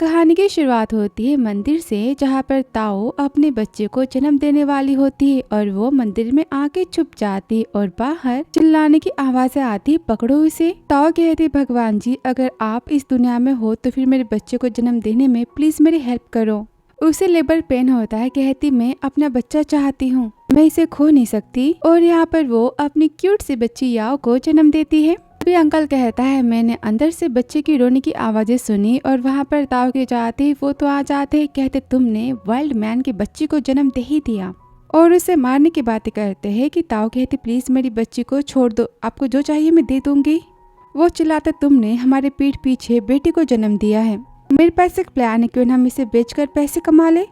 कहानी की शुरुआत होती है मंदिर से, जहाँ पर ताओ अपने बच्चे को जन्म देने वाली होती है और वो मंदिर में आके छुप जाती है और बाहर चिल्लाने की आवाजें आती, पकड़ो उसे। ताओ कहती, भगवान जी अगर आप इस दुनिया में हो तो फिर मेरे बच्चे को जन्म देने में प्लीज मेरी हेल्प करो। उसे लेबर पेन होता है, कहती मैं अपना बच्चा चाहती हूँ, मैं इसे खो नहीं सकती। और यहाँ पर वो अपनी क्यूट सी बच्ची याओ को जन्म देती है। तभी अंकल कहता है मैंने अंदर से बच्चे की रोने की आवाजें सुनी और वहाँ पर ताओ के जाते वो तो आ जाते, कहते तुमने वाइल्ड मैन के बच्ची को जन्म दे ही दिया और उसे मारने की बातें करते हैं कि ताओ कहती प्लीज मेरी बच्ची को छोड़ दो, आपको जो चाहिए मैं दे दूंगी। वो चिल्लाता तुमने हमारे पीठ पीछे बेटी को जन्म दिया है, मेरे पास एक प्लान है, क्यों ना हम इसे बेचकर पैसे कमा ले।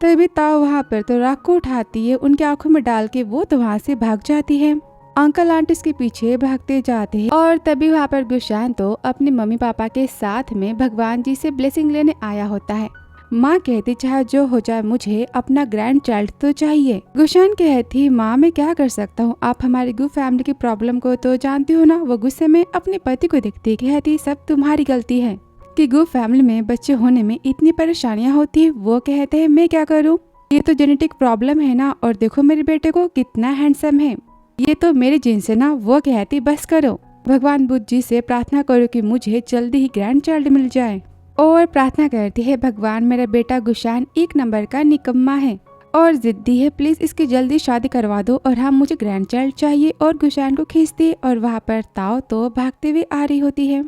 तभी ताओ वहाँ पर तो राख को उठाती है, उनकी आंखों में डाल के वो तो वहाँ से भाग जाती है। अंकल आंटी उसके पीछे भागते जाते हैं और तभी वहाँ पर गुशान तो अपने मम्मी पापा के साथ में भगवान जी से ब्लेसिंग लेने आया होता है। माँ कहती चाहे जो हो जाए मुझे अपना ग्रैंड चाइल्ड तो चाहिए। गुशान कहती माँ मैं क्या कर सकता हूँ, आप हमारी गु फैमिली की प्रॉब्लम को तो जानती हो ना। वो गुस्से में अपने पति को देखती, कहती सब तुम्हारी गलती है कि गु फैमिली में बच्चे होने में इतनी परेशानियाँ होती है। वो कहते हैं मैं क्या करूँ, ये तो जेनेटिक प्रॉब्लम है ना, और देखो मेरे बेटे को कितना हैंडसम है, ये तो मेरे जीन्स है ना। वो कहती बस करो, भगवान बुद्ध जी से प्रार्थना करो कि मुझे जल्दी ही ग्रैंड चाइल्ड मिल जाए। और प्रार्थना करती है भगवान मेरा बेटा गुशान एक नंबर का निकम्मा है और जिद्दी है, प्लीज इसकी जल्दी शादी करवा दो और हाँ मुझे ग्रैंड चाइल्ड चाहिए। और गुशान को खींचती और वहाँ पर ताओ तो भागते हुए आ रही होती है।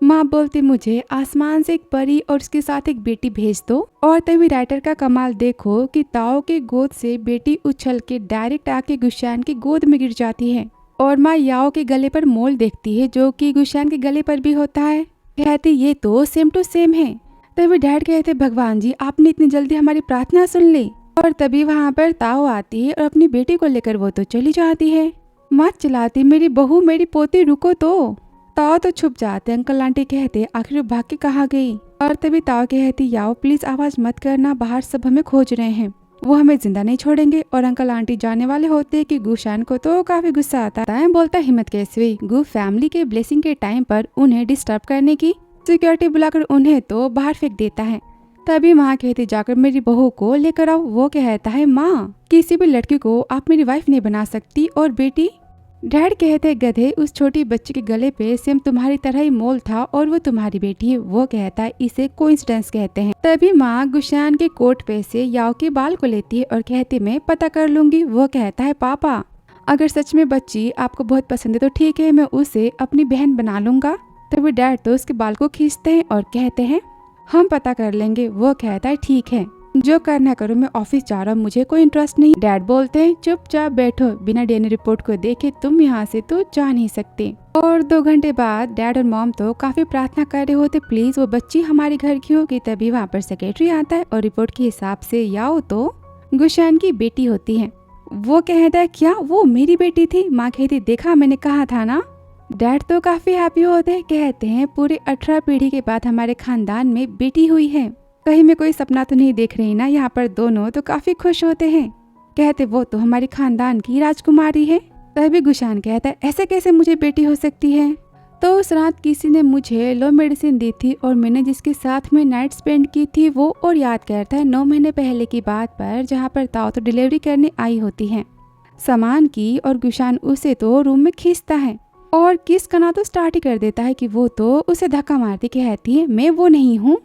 माँ बोलती मुझे आसमान से एक परी और उसके साथ एक बेटी भेज दो। और तभी राइटर का कमाल देखो कि ताओ के गोद से बेटी उछल के डायरेक्ट आके गुशान की गोद में गिर जाती है और माँ याओ के गले पर मोल देखती है जो कि गुशान के गले पर भी होता है, कहती ये तो सेम टू सेम है। तभी डैड कहते भगवान जी आपने इतनी जल्दी हमारी प्रार्थना सुन ली। और तभी वहाँ पर ताओ आती है और अपनी बेटी को लेकर वो तो चली जाती है। माँ चिल्लाती मेरी बहू मेरी पोती रुको तो। ताओ तो छुप जाते, अंकल आंटी कहते आखिर भाग के कहाँ गई। और तभी ताओ कहती याओ प्लीज आवाज मत करना, बाहर सब हमें खोज रहे हैं, वो हमें जिंदा नहीं छोड़ेंगे। और अंकल आंटी जाने वाले होते कि गुशान को तो काफी गुस्सा आता है, बोलता हिम्मत कैसे हुई गु फैमिली के ब्लेसिंग के टाइम पर उन्हें डिस्टर्ब करने की। सिक्योरिटी बुलाकर उन्हें तो बाहर फेंक देता है। तभी माँ कहती जाकर मेरी बहू को लेकर आओ। वो कहता है माँ किसी भी लड़की को आप मेरी वाइफ नहीं बना सकती। और बेटी डैड कहते गधे उस छोटी बच्ची के गले पे सेम तुम्हारी तरह ही मोल था और वो तुम्हारी बेटी है। वो कहता है इसे कोइंसिडेंस कहते हैं। तभी माँ गुशान के कोट पे से याओ के बाल को लेती है और कहती मैं पता कर लूंगी। वो कहता है पापा अगर सच में बच्ची आपको बहुत पसंद है तो ठीक है, मैं उसे अपनी बहन बना लूंगा। तभी डैड तो उसके बाल को खींचते हैं और कहते हैं हम पता कर लेंगे। वो कहता है ठीक है जो करना करो, मैं ऑफिस जा रहा हूँ, मुझे कोई इंटरेस्ट नहीं। डैड बोलते हैं चुपचाप बैठो, बिना डीएनए रिपोर्ट को देखे तुम यहाँ से तो जा नहीं सकते। और 2 घंटे बाद डैड और मॉम तो काफी प्रार्थना कर रहे होते प्लीज वो बच्ची हमारे घर की होगी। तभी वहाँ पर सेक्रेटरी आता है और रिपोर्ट के हिसाब से याओ तो गुशान की बेटी होती है। वो कहता है क्या वो मेरी बेटी थी। माँ कहती देखा मैंने कहा था ना। डैड तो काफी हैप्पी होते हैं, कहते हैं पूरे 18 पीढ़ी के बाद हमारे खानदान में बेटी हुई है, कहीं मैं कोई सपना तो नहीं देख रही ना। यहाँ पर दोनों तो काफी खुश होते हैं, कहते वो तो हमारी खानदान की राजकुमारी है। तभी गुशान कहता है ऐसे कैसे मुझे बेटी हो सकती है। तो उस रात किसी ने मुझे लो मेडिसिन दी थी और मैंने जिसके साथ में नाइट स्पेंड की थी वो। और याद करता है 9 महीने पहले की बात पर, जहाँ पर ताओ तो डिलीवरी करने आई होती है सामान की और गुशान उसे तो रूम में खींचता है और किस करना तो स्टार्ट ही कर देता है कि वो तो उसे धक्का मारती कहती है मैं वो नहीं हूँ।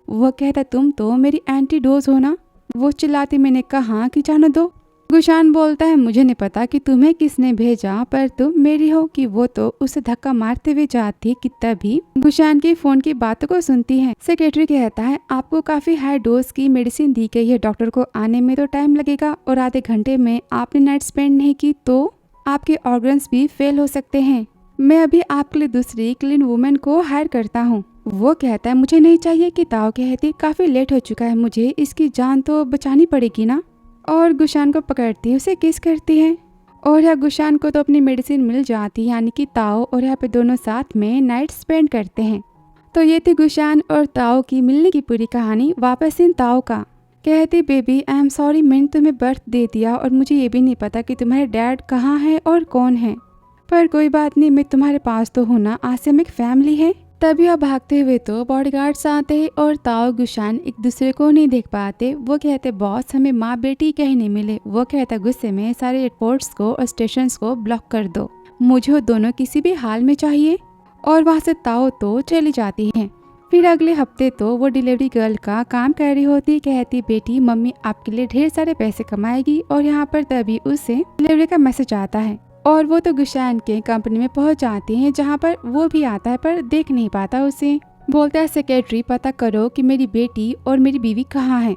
वो कहता तुम तो मेरी एंटीडोज हो ना। वो चिल्लाती मैंने कहा कि जाने दो। गुशान बोलता है मुझे नहीं पता कि तुम्हें किसने भेजा पर तुम मेरी हो। कि वो तो उसे धक्का मारते हुए जाती कि तभी गुशान की फोन की बातों को सुनती है। सेक्रेटरी कहता है आपको काफी हाई डोज की मेडिसिन दी गई है, डॉक्टर को आने में तो टाइम लगेगा और आधे घंटे में आपने नाइट स्पेंड नहीं की तो आपके ऑर्गन्स भी फेल हो सकते हैं। मैं अभी आपके लिए दूसरी क्लीन वुमेन को हायर करता हूँ। वो कहता है मुझे नहीं चाहिए। कि ताओ कहती काफी लेट हो चुका है, मुझे इसकी जान तो बचानी पड़ेगी ना। और गुशान को पकड़ती उसे किस करती है और यहाँ गुशान को तो अपनी मेडिसिन मिल जाती, यानी कि ताओ और यहाँ पे दोनों साथ में नाइट स्पेंड करते हैं। तो ये थी गुशान और ताओ की मिलने की पूरी कहानी। वापस इन ताओ का कहती बेबी आई एम सॉरी, मैंने तुम्हें बर्थ दे दिया और मुझे ये भी नहीं पता कि तुम्हारे डैड कहाँ है और कौन है, पर कोई बात नहीं, मैं तुम्हारे पास तो हूँ ना, आज से हम एक फैमिली है। तभी अब भागते हुए तो बॉडीगार्ड्स आते हैं और ताओ गुशान एक दूसरे को नहीं देख पाते। वो कहते बॉस हमें माँ बेटी कहीं नहीं मिले। वो कहता गुस्से में सारे एयरपोर्ट्स को और स्टेशन को ब्लॉक कर दो, मुझे वो दोनों किसी भी हाल में चाहिए। और वहाँ से ताओ तो चली जाती है। फिर अगले हफ्ते तो वो डिलीवरी गर्ल का काम कर रही होती। कहती बेटी मम्मी आपके लिए ढेर सारे पैसे कमाएगी। और यहाँ पर तभी उसे डिलीवरी का मैसेज आता है और वो तो गुशान के कंपनी में पहुंच जाती है, जहाँ पर वो भी आता है पर देख नहीं पाता उसे। बोलता है सेक्रेटरी पता करो कि मेरी बेटी और मेरी बीवी कहाँ है।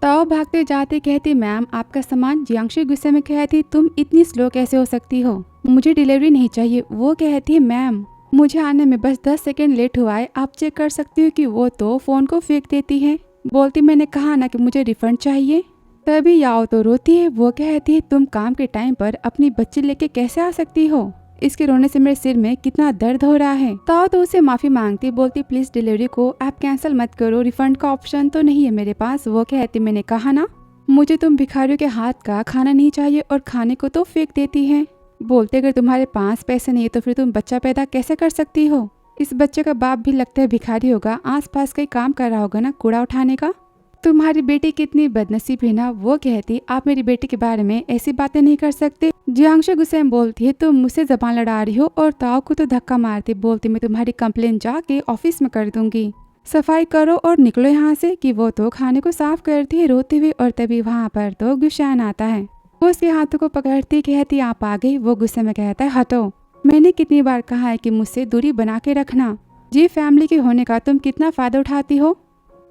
ताओ भागते जाते कहती मैम आपका सामान। जियांगशु गुस्से में कहती तुम इतनी स्लो कैसे हो सकती हो, मुझे डिलीवरी नहीं चाहिए। वो कहती मैम मुझे आने में बस 10 सेकंड लेट हुआ है, आप चेक कर सकती हो कि वो तो फोन को फेंक देती है। बोलती मैंने कहा ना कि मुझे रिफंड चाहिए। तभी याओ तो रोती है। वो कहती है तुम काम के टाइम पर अपनी बच्ची लेके कैसे आ सकती हो, इसके रोने से मेरे सिर में कितना दर्द हो रहा है। ताओ तो उसे माफी मांगती, बोलती प्लीज डिलीवरी को आप कैंसिल मत करो, रिफंड का ऑप्शन तो नहीं है मेरे पास। वो कहती मैंने कहा ना मुझे तुम भिखारियों के हाथ का खाना नहीं चाहिए और खाने को तो फेंक देती है। बोलते अगर तुम्हारे पास पैसे नहीं है तो फिर तुम बच्चा पैदा कैसे कर सकती हो। इस बच्चे का बाप भी लगता है भिखारी होगा, आस पास कहीं काम कर रहा होगा ना कूड़ा उठाने का। तुम्हारी बेटी कितनी बदनसीब है ना। वो कहती आप मेरी बेटी के बारे में ऐसी बातें नहीं कर सकते। जियांगशु गुस्से में बोलती है तुम मुझसे जबान लड़ा रही हो। और ताओ को तो धक्का मारती, बोलती मैं तुम्हारी कंप्लेन जाके ऑफिस में कर दूंगी, सफाई करो और निकलो यहाँ से। कि वो तो खाने को साफ करती है रोते हुए। और तभी वहाँ पर तो गुशान आता है। वो उसके हाथों को पकड़ती कहती आप आ गई। वो गुस्से में कहता है हटो, मैंने कितनी बार कहा है कि मुझसे दूरी बना के रखना। जी फैमिली के होने का तुम कितना फायदा उठाती हो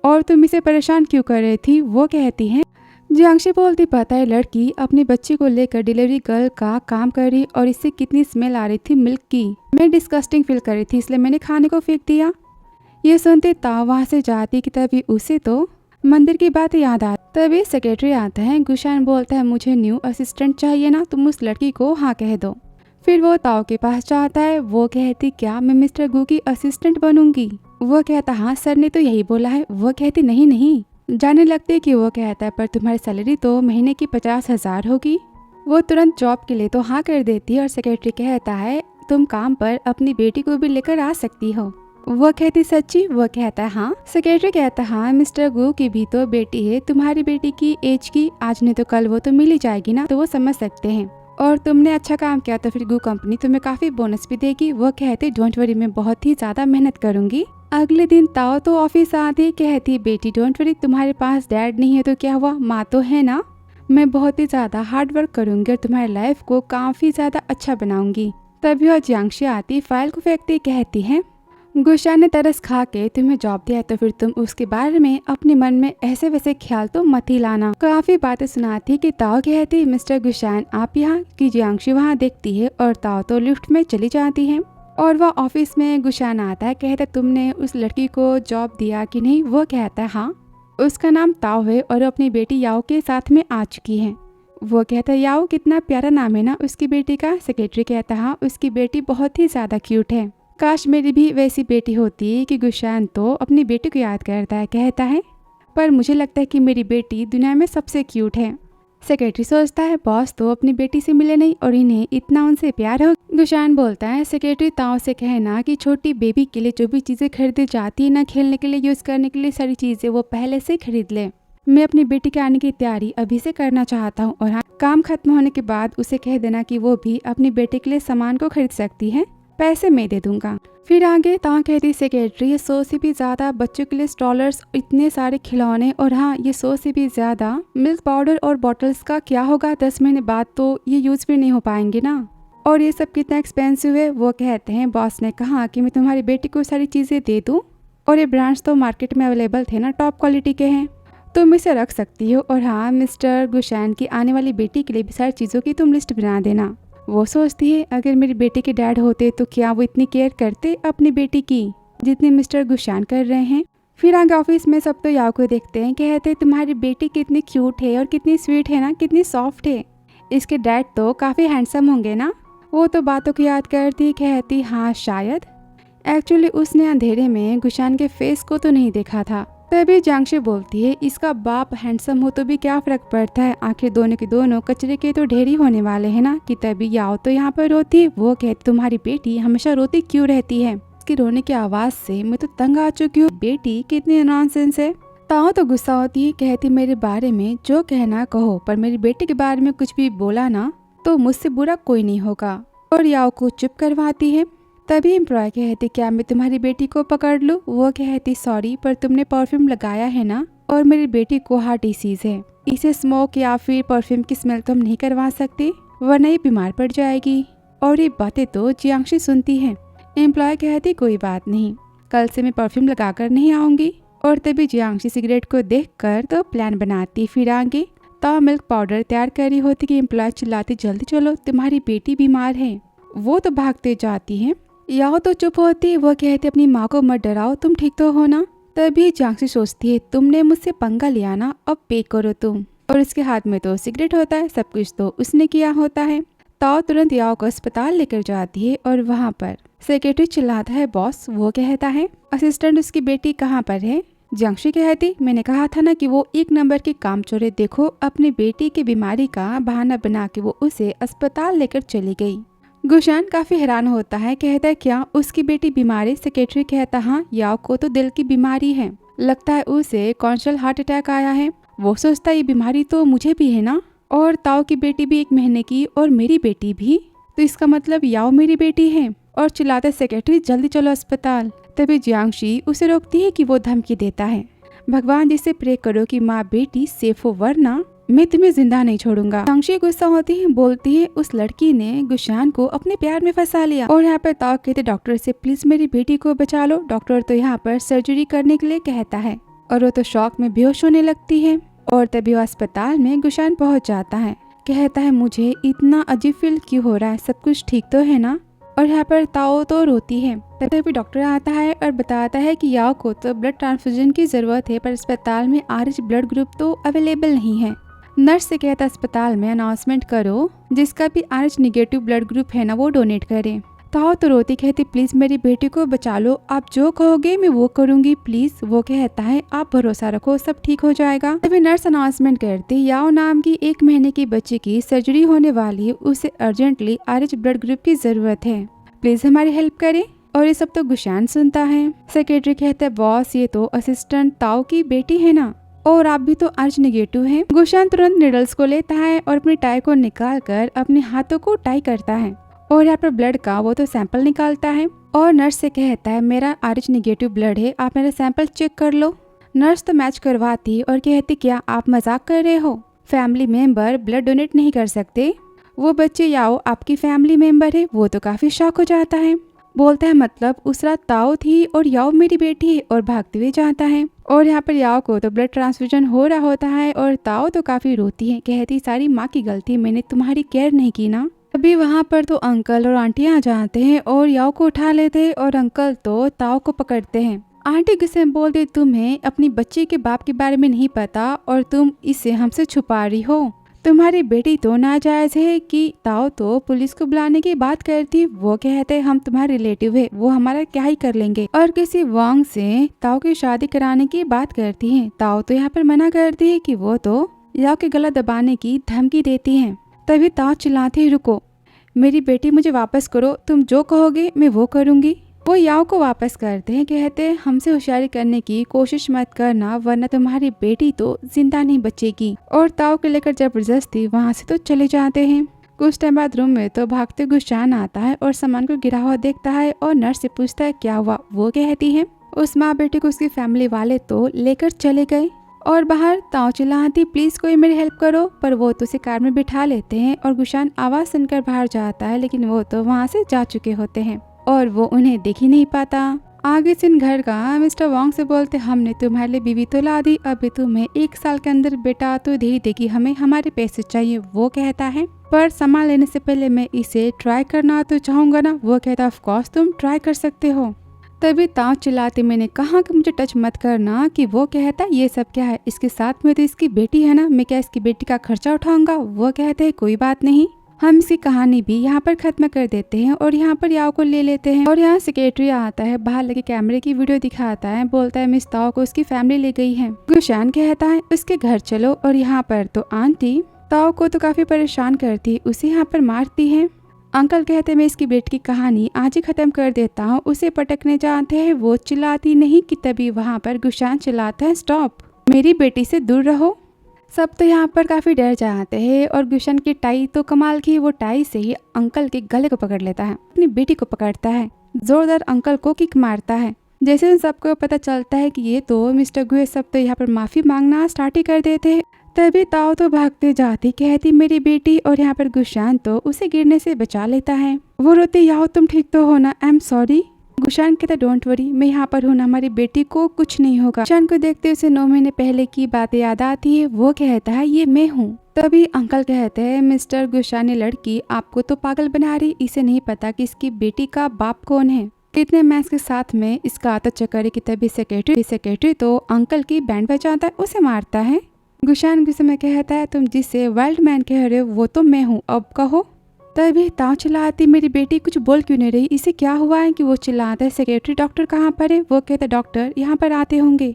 और तुम इसे परेशान क्यों कर रही थी। वो कहती है जियांगशु बोलती पता है लड़की अपनी बच्ची को लेकर डिलीवरी गर्ल का काम कर रही और इससे कितनी स्मेल आ रही थी मिल्क की, मैं डिस्कस्टिंग फील कर रही थी इसलिए मैंने खाने को फेंक दिया। ये सुनते ताओ वहाँ से जाती कि तभी उसे तो मंदिर की बात याद आती। तभी सेक्रेटरी आता है। गुशान बोलता है मुझे न्यू असिस्टेंट चाहिए ना, तुम उस लड़की को हाँ कह दो। फिर वो ताओ के पास जाता है। वो कहती क्या मैं मिस्टर गू की असिस्टेंट बनूंगी। वो कहता हाँ सर ने तो यही बोला है। वो कहती नहीं नहीं। जाने लगती कि वो कहता है पर तुम्हारी सैलरी तो महीने की 50,000 होगी। वो तुरंत जॉब के लिए तो हाँ कर देती है। और सेक्रेटरी कहता है तुम काम पर अपनी बेटी को भी लेकर आ सकती हो। वो कहती सच्ची। वो कहता है हाँ। सेक्रेटरी कहता हाँ मिस्टर गू की भी तो बेटी है, तुम्हारी बेटी की एज की आज नहीं तो कल वो तो मिल ही जाएगी ना, तो वो समझ सकते हैं। और तुमने अच्छा काम किया तो फिर गू कंपनी तुम्हें काफी बोनस भी देगी। वो कहती डोंट वरी मैं बहुत ही ज्यादा मेहनत करूंगी। अगले दिन ताओ तो ऑफिस आती कहती बेटी डोंट वरी तुम्हारे पास डैड नहीं है तो क्या हुआ, माँ तो है ना। मैं बहुत ही ज्यादा हार्ड वर्क करूंगी और तुम्हारी लाइफ को काफी ज्यादा अच्छा बनाऊंगी। तभी वो जियांगशु आती फाइल को फेंकती कहती है गुशान ने तरस खा के तुम्हें जॉब दिया तो फिर तुम उसके बारे में अपने मन में ऐसे वैसे ख्याल तो मत ही लाना। काफी बातें सुनाती कि ताओ कहती मिस्टर गुशान आप यहाँ की। जियांगशु वहाँ देखती है और ताओ तो लिफ्ट में चली जाती है। और वह ऑफिस में गुशान आता है। कहता तुमने उस लड़की को जॉब दिया कि नहीं। वो कहता है हाँ, उसका नाम ताओ है और अपनी बेटी याओ के साथ में आ चुकी है। वो कहता है याओ कितना प्यारा नाम है ना उसकी बेटी का। सेक्रेटरी कहता हाँ उसकी बेटी बहुत ही ज्यादा क्यूट है, काश मेरी भी वैसी बेटी होती। कि गुशान तो अपनी बेटी को याद करता है। कहता है पर मुझे लगता है कि मेरी बेटी दुनिया में सबसे क्यूट है। सेक्रेटरी सोचता है बॉस तो अपनी बेटी से मिले नहीं और इन्हें इतना उनसे प्यार हो। गुशान बोलता है सेक्रेटरी ताओ से कहना कि छोटी बेबी के लिए जो भी चीजें खरीदी जाती है ना, खेलने के लिए यूज करने के लिए सारी चीजें वो पहले से खरीद ले। मैं अपनी बेटी के आने की तैयारी अभी से करना चाहता हूँ। और हाँ काम खत्म होने के बाद उसे कह देना कि वो भी अपनी बेटी के लिए सामान को खरीद सकती है, पैसे मैं दे दूंगा। फिर आगे ताओ कहती सेक्रेटरी 100 से भी ज्यादा बच्चों के लिए स्टॉलर्स, इतने सारे खिलौने और हाँ ये 100 से भी ज्यादा मिल्क पाउडर और बॉटल्स का क्या होगा, 10 महीने बाद तो ये यूज भी नहीं हो पाएंगे ना। और ये सब कितना एक्सपेंसिव है। वो कहते हैं बॉस ने कहा कि मैं तुम्हारी बेटी को सारी चीजें दे दूं और ये ब्रांड्स तो मार्केट में अवेलेबल थे ना, टॉप क्वालिटी के हैं, तुम इसे रख सकती हो। और हाँ मिस्टर गुशान की आने वाली बेटी के लिए भी सारी चीजों की तुम लिस्ट बना देना। वो सोचती है अगर मेरी बेटी के डैड होते तो क्या वो इतनी केयर करते अपनी बेटी की जितनी मिस्टर गुशान कर रहे हैं। फिर आगे ऑफिस में सब तो याओ को देखते हैं। कहते तुम्हारी बेटी कितनी क्यूट है और कितनी स्वीट है ना, कितनी सॉफ्ट है, इसके डैड तो काफी हैंडसम होंगे ना। वो तो बातों को याद करती कहती हाँ शायद। एक्चुअली उसने अंधेरे में गुशान के फेस को तो नहीं देखा था। तभी जियांगशु बोलती है इसका बाप हैंडसम हो तो भी क्या फर्क पड़ता है, आखिर दोनों के दोनों कचरे के तो ढेर ही होने वाले हैं ना। कि तभी याओ तो यहाँ पर रोती है। वो कहती तुम्हारी बेटी हमेशा रोती क्यों रहती है, उसकी रोने की आवाज से मैं तो तंग आ चुकी हूँ। बेटी कितनी नॉनसेंस है। ताओ तो गुस्सा होती है, कहती मेरे बारे में जो कहना कहो, पर मेरी बेटी के बारे में कुछ भी बोला ना तो मुझसे बुरा कोई नहीं होगा, और याओ को चुप करवाती है। तभी एम्प्लॉय कहती क्या मैं तुम्हारी बेटी को पकड़ लूं? वो कहती सॉरी पर तुमने परफ्यूम लगाया है ना, और मेरी बेटी को हार्ट डिसीज है, इसे स्मोक या फिर परफ्यूम की स्मेल तो हम नहीं करवा सकते वरना ये बीमार पड़ जाएगी। और ये बातें तो जियांशी सुनती है। एम्प्लॉय कहती कोई बात नहीं, कल से मैं परफ्यूम लगाकर नहीं आऊंगी। और तभी जियांशी सिगरेट को देखकर तो प्लान बनाती फिर आगे। तो मिल्क पाउडर तैयार कर रही होती कि एम्प्लॉय चिल्लाती जल्दी चलो तुम्हारी बेटी बीमार है। वो तो भागते जाती है। याओ तो चुप होती, वो कहती अपनी माँ को मत डराओ, तुम ठीक तो हो ना। तभी जियांशी सोचती है तुमने मुझसे पंगा लिया ना, अब पे करो तुम। और उसके हाथ में तो सिगरेट होता है, सब कुछ तो उसने किया होता है। ताओ तुरंत याओ को अस्पताल लेकर जाती है और वहाँ पर सेक्रेटरी चिल्लाता है बॉस। वो कहता है असिस्टेंट उसकी बेटी कहाँ पर है? जियांशी कहती मैंने कहा था ना कि वो एक नंबर की कामचोर है, देखो अपनी बेटी की बीमारी का बहाना बना के वो उसे अस्पताल लेकर चली गई। गुशान काफी हैरान होता है, कहता है क्या उसकी बेटी बीमार है? सेक्रेटरी कहता हाँ याओ को तो दिल की बीमारी है, लगता है उसे कॉन्शल हार्ट अटैक आया है। वो सोचता ये बीमारी तो मुझे भी है ना, और ताओ की बेटी भी 1 महीने की और मेरी बेटी भी, तो इसका मतलब याओ मेरी बेटी है। और चिल्लाते सेक्रेटरी जल्दी चलो अस्पताल। तभी जियांशी उसे रोकती है कि वो धमकी देता है भगवान जिसे प्रे करो कि माँ बेटी सेफ हो वरना मैं तुम्हें जिंदा नहीं छोड़ूंगा। जियांशी गुस्सा होती है, बोलती है उस लड़की ने गुशान को अपने प्यार में फंसा लिया। और यहाँ पर ताओ कहते डॉक्टर से प्लीज मेरी बेटी को बचा लो। डॉक्टर तो यहाँ पर सर्जरी करने के लिए कहता है और वो तो शॉक में बेहोश होने लगती है। और तभी वो अस्पताल में गुशान पहुँच जाता है, कहता है मुझे इतना अजीब फील क्यों हो रहा है, सब कुछ ठीक तो है ना। और यहाँ पर ताओ तो रोती है। तभी डॉक्टर आता है और बताता है कि याओ को तो ब्लड ट्रांसफ्यूजन की जरूरत है, पर अस्पताल में RH ब्लड ग्रुप तो अवेलेबल नहीं है। नर्स से कहता अस्पताल में अनाउंसमेंट करो जिसका भी RH निगेटिव ब्लड ग्रुप है ना वो डोनेट करे। ताओ तो रोती कहती प्लीज मेरी बेटी को बचा लो, आप जो कहोगे मैं वो करूंगी प्लीज। वो कहता है आप भरोसा रखो सब ठीक हो जाएगा। तभी नर्स अनाउंसमेंट करती याओ नाम की 1 महीने की बच्ची की सर्जरी होने वाली है, उसे अर्जेंटली RH ब्लड ग्रुप की जरूरत है, प्लीज हमारी हेल्प करें। और ये सब तो गुशान सुनता है। सेक्रेटरी कहता है बॉस ये तो असिस्टेंट ताओ की बेटी है ना, और आप भी तो RH निगेटिव हैं। गुशान तुरंत निडल्स को लेता है और अपनी टाई को निकाल कर अपने हाथों को टाई करता है और यहाँ पर ब्लड का वो तो सैंपल निकालता है और नर्स से कहता है मेरा RH निगेटिव ब्लड है, आप मेरा सैंपल चेक कर लो। नर्स तो मैच करवाती और कहती क्या आप मजाक कर रहे हो, फैमिली मेंबर ब्लड डोनेट नहीं कर सकते? वो बच्चे याओ आपकी फैमिली मेंबर है। वो तो काफी शॉक हो जाता है, बोलता है मतलब उस रात ताओ थी और याओ मेरी बेटी है, और भागते हुए जाता है। और यहाँ पर याओ को तो ब्लड ट्रांसफ्यूजन हो रहा होता है और ताओ तो काफी रोती है, कहती सारी माँ की गलती, मैंने तुम्हारी केयर नहीं की ना। अभी वहाँ पर तो अंकल और आंटी आ जाते हैं और याओ को उठा लेते हैं और अंकल तो ताओ को पकड़ते हैं। आंटी गुस्से में बोलते तुम्हें अपनी बच्ची के बाप के बारे में नहीं पता और तुम इसे हमसे छुपा रही हो, तुम्हारी बेटी तो नाजायज है। कि ताओ तो पुलिस को बुलाने की बात करती, वो कहते हम तुम्हारे रिलेटिव है, वो हमारा क्या ही कर लेंगे। और किसी वांग से ताओ की शादी कराने की बात करती है। ताओ तो यहाँ पर मना करती है कि वो तो याओ के गला दबाने की धमकी देती है। तभी ताओ चिल्लाती है रुको मेरी बेटी मुझे वापस करो, तुम जो कहोगे मैं वो करूंगी। वो याओ को वापस करते हैं, कहते हैं हमसे होशियारी करने की कोशिश मत करना वरना तुम्हारी बेटी तो जिंदा नहीं बचेगी। और ताओ के लेकर जबरदस्ती वहाँ से तो चले जाते हैं। कुछ टाइम बाद रूम में तो भागते गुशान आता है और सामान को गिरा हुआ देखता है और नर्स से पूछता है क्या हुआ। वो कहती है उस माँ बेटी को उसकी फैमिली वाले तो लेकर चले गए। और बाहर ताओ चिल्लाती प्लीज कोई मेरी हेल्प करो, पर वो तो उसे कार में बिठा लेते हैं और गुशान आवाज सुनकर बाहर जाता है, लेकिन वो तो वहाँ से जा चुके होते हैं और वो उन्हें देख ही नहीं पाता। आगे से घर का मिस्टर वांग से बोलते हमने तुम्हारे लिए बीवी तो ला दी, अभी तुम्हें 1 साल के अंदर बेटा तो दे ही देगी, हमें हमारे पैसे चाहिए। वो कहता है पर सामान लेने से पहले मैं इसे ट्राई करना तो चाहूंगा ना। वो कहता ऑफ कोर्स तुम ट्राई कर सकते हो। तभी ताओ चिल्लाते मैंने कहा कि मुझे टच मत करना। कि वो कहता ये सब क्या है, इसके साथ में तो इसकी बेटी है ना, मैं क्या इसकी बेटी का खर्चा उठाऊंगा। वो कहते हैं कोई बात नहीं, हम इसकी कहानी भी यहाँ पर खत्म कर देते हैं और यहाँ पर याओ को ले लेते हैं। और यहाँ सेक्रेटरी आता है, बाहर लगे कैमरे की वीडियो दिखाता है, बोलता है मिस ताओ को उसकी फैमिली ले गई है। गुशान कहता है उसके घर चलो। और यहाँ पर तो आंटी ताओ को तो काफी परेशान करती, उसे यहाँ पर मारती है। अंकल कहते मैं इसकी बेटी की कहानी आज ही खत्म कर देता हूँ। उसे पटकने जाते हैं, वो चिल्लाती नहीं कि तभी वहाँ पर गुशान चिल्लाता है स्टॉप, मेरी बेटी से दूर रहो। सब तो यहाँ पर काफी डर जाते हैं और गुशान की टाई तो कमाल की, वो टाई से ही अंकल के गले को पकड़ लेता है, अपनी बेटी को पकड़ता है, जोरदार अंकल को किक मारता है। जैसे उन सबको पता चलता है कि ये तो मिस्टर गु है, सब तो यहाँ पर माफी मांगना स्टार्ट ही कर देते हैं। तभी ताओ तो भागते जाती कहती मेरी बेटी, और यहाँ पर गुशान तो उसे गिरने से बचा लेता है। वो रोते याओ तुम ठीक तो हो ना, आई एम सॉरी। गुशान कहता डोंट वरी, मैं यहाँ पर हूँ ना, हमारी बेटी को कुछ नहीं होगा। गुशान को देखते उसे 9 महीने पहले की बातें याद आती है। वो कहता है ये मैं हूँ। तभी अंकल कहते हैं मिस्टर गुशान ये लड़की आपको तो पागल बना रही, इसे नहीं पता कि इसकी बेटी का बाप कौन है। कितने मैच के साथ में इसका आता चक्कर है कि तभी सेक्रेटरी तो अंकल की बैंड बजाता है, उसे मारता है। गुशान गुस्से में कहता है तुम जिसे वाइल्ड मैन कह रहे हो वो तो मैं हूँ, अब कहो। तभी ताऊ चिल्लाती मेरी बेटी कुछ बोल क्यों नहीं रही, इसे क्या हुआ है कि वो चिल्लाता है सेक्रेटरी डॉक्टर कहाँ पर है। वो कहता डॉक्टर यहाँ पर आते होंगे।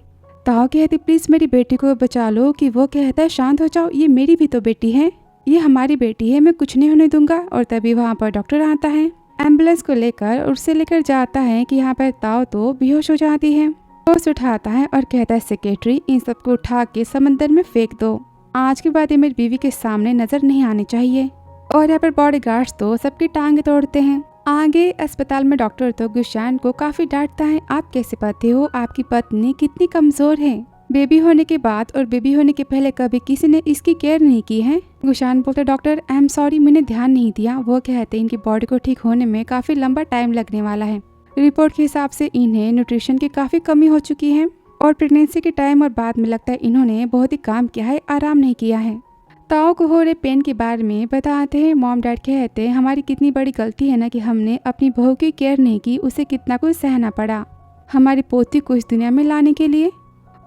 ताऊ कहती प्लीज मेरी बेटी को बचा लो। कि वो कहता है शांत हो जाओ, ये मेरी भी तो बेटी है, ये हमारी बेटी है, मैं कुछ नहीं होने दूंगा। और तभी वहाँ पर डॉक्टर आता है, एम्बुलेंस को लेकर और उसे लेकर जाता है कि यहाँ पर ताऊ तो बेहोश हो जाती है। वो उसे उठाता है और कहता है सेक्रेटरी इन सबको उठा के समंदर में फेंक दो, आज के बाद ये मेरी बीवी के सामने नजर नहीं आनी चाहिए। और यहाँ पर बॉडीगार्ड्स तो सबकी टांगे तोड़ते हैं। आगे अस्पताल में डॉक्टर तो गुशान को काफी डांटता है, आप कैसे पते हो आपकी पत्नी कितनी कमजोर है, बेबी होने के बाद और बेबी होने के पहले कभी किसी ने इसकी केयर नहीं की है। गुशान बोलते डॉक्टर आई एम सॉरी, मैंने ध्यान नहीं दिया। वो कहते हैं इनकी बॉडी को ठीक होने में काफी लंबा टाइम लगने वाला है। रिपोर्ट के हिसाब से इन्हें न्यूट्रिशन की काफी कमी हो चुकी है और प्रेगनेंसी के टाइम और बाद में लगता है इन्होंने बहुत ही काम किया है, आराम नहीं किया है। ताऊ को हो रहे पेन के बारे में बताते हैं। मॉम डैड कहते हैं हमारी कितनी बड़ी गलती है ना कि हमने अपनी बहू की केयर नहीं की, उसे कितना कुछ सहना पड़ा हमारी पोती को इस दुनिया में लाने के लिए।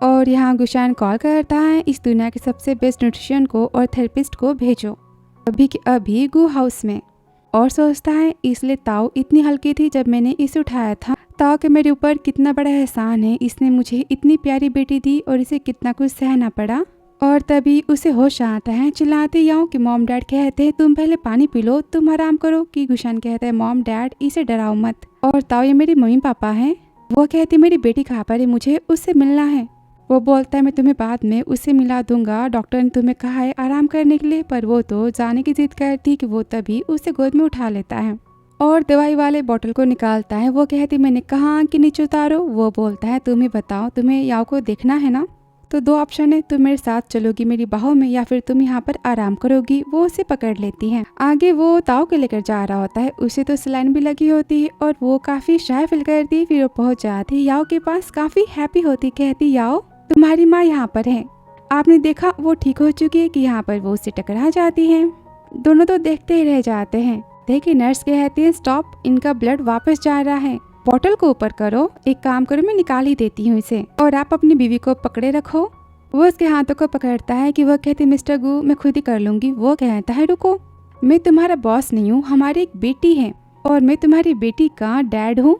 और यहाँ गुशान कॉल करता है इस दुनिया के सबसे बेस्ट न्यूट्रिशन को और थेरेपिस्ट को भेजो अभी के अभी गु हाउस में। और सोचता है इसलिए ताऊ इतनी हल्की थी जब मैंने इसे उठाया था, ताऊ के मेरे ऊपर कितना बड़ा एहसान है, इसने मुझे इतनी प्यारी बेटी दी और इसे कितना कुछ सहना पड़ा। और तभी उसे होश आता है, चिल्लाते जाऊं कि मॉम डैड कहते हैं तुम पहले पानी पी लो, तुम आराम करो। कि गुशान कहता है मॉम डैड इसे डराओ मत। और ताऊ ये मेरी मम्मी पापा हैं। वो कहती मेरी बेटी कहाँ पर है, मुझे उससे मिलना है। वो बोलता है मैं तुम्हें बाद में उससे मिला दूंगा, डॉक्टर ने तुम्हें कहा है आराम करने के लिए। पर वो तो जाने की जिद करती कि वो तभी उसे गोद में उठा लेता है और दवाई वाले बोतल को निकालता है। वो कहती मैंने कहा कि नीचे उतारो। वो बोलता है तुम ही बताओ, तुम्हें याओ को देखना है ना, तो 2 ऑप्शन है, तुम मेरे साथ चलोगी मेरी बाहों में या फिर तुम यहाँ पर आराम करोगी। वो उसे पकड़ लेती है। आगे वो ताऊ के लेकर जा रहा होता है, उसे तो सलाइन भी लगी होती है और वो काफी शाय फील करती है। फिर वो पहुंच जाती है याओ के पास, काफी हैप्पी होती, कहती याओ तुम्हारी माँ यहाँ पर है, आपने देखा वो ठीक हो चुकी है। कि यहाँ पर वो उससे टकरा जाती है। दोनों तो देखते ही रह जाते हैं। देखिए नर्स कहती है स्टॉप, इनका ब्लड वापस जा रहा है, बोतल को ऊपर करो, एक काम करो मैं निकाल ही देती हूँ इसे और आप अपनी बीवी को पकड़े रखो। वो उसके हाथों को पकड़ता है कि वो कहती मिस्टर गु मैं खुद ही कर लूंगी। वो कहता है रुको, मैं तुम्हारा बॉस नहीं हूँ, हमारी एक बेटी है और मैं तुम्हारी बेटी का डैड हूँ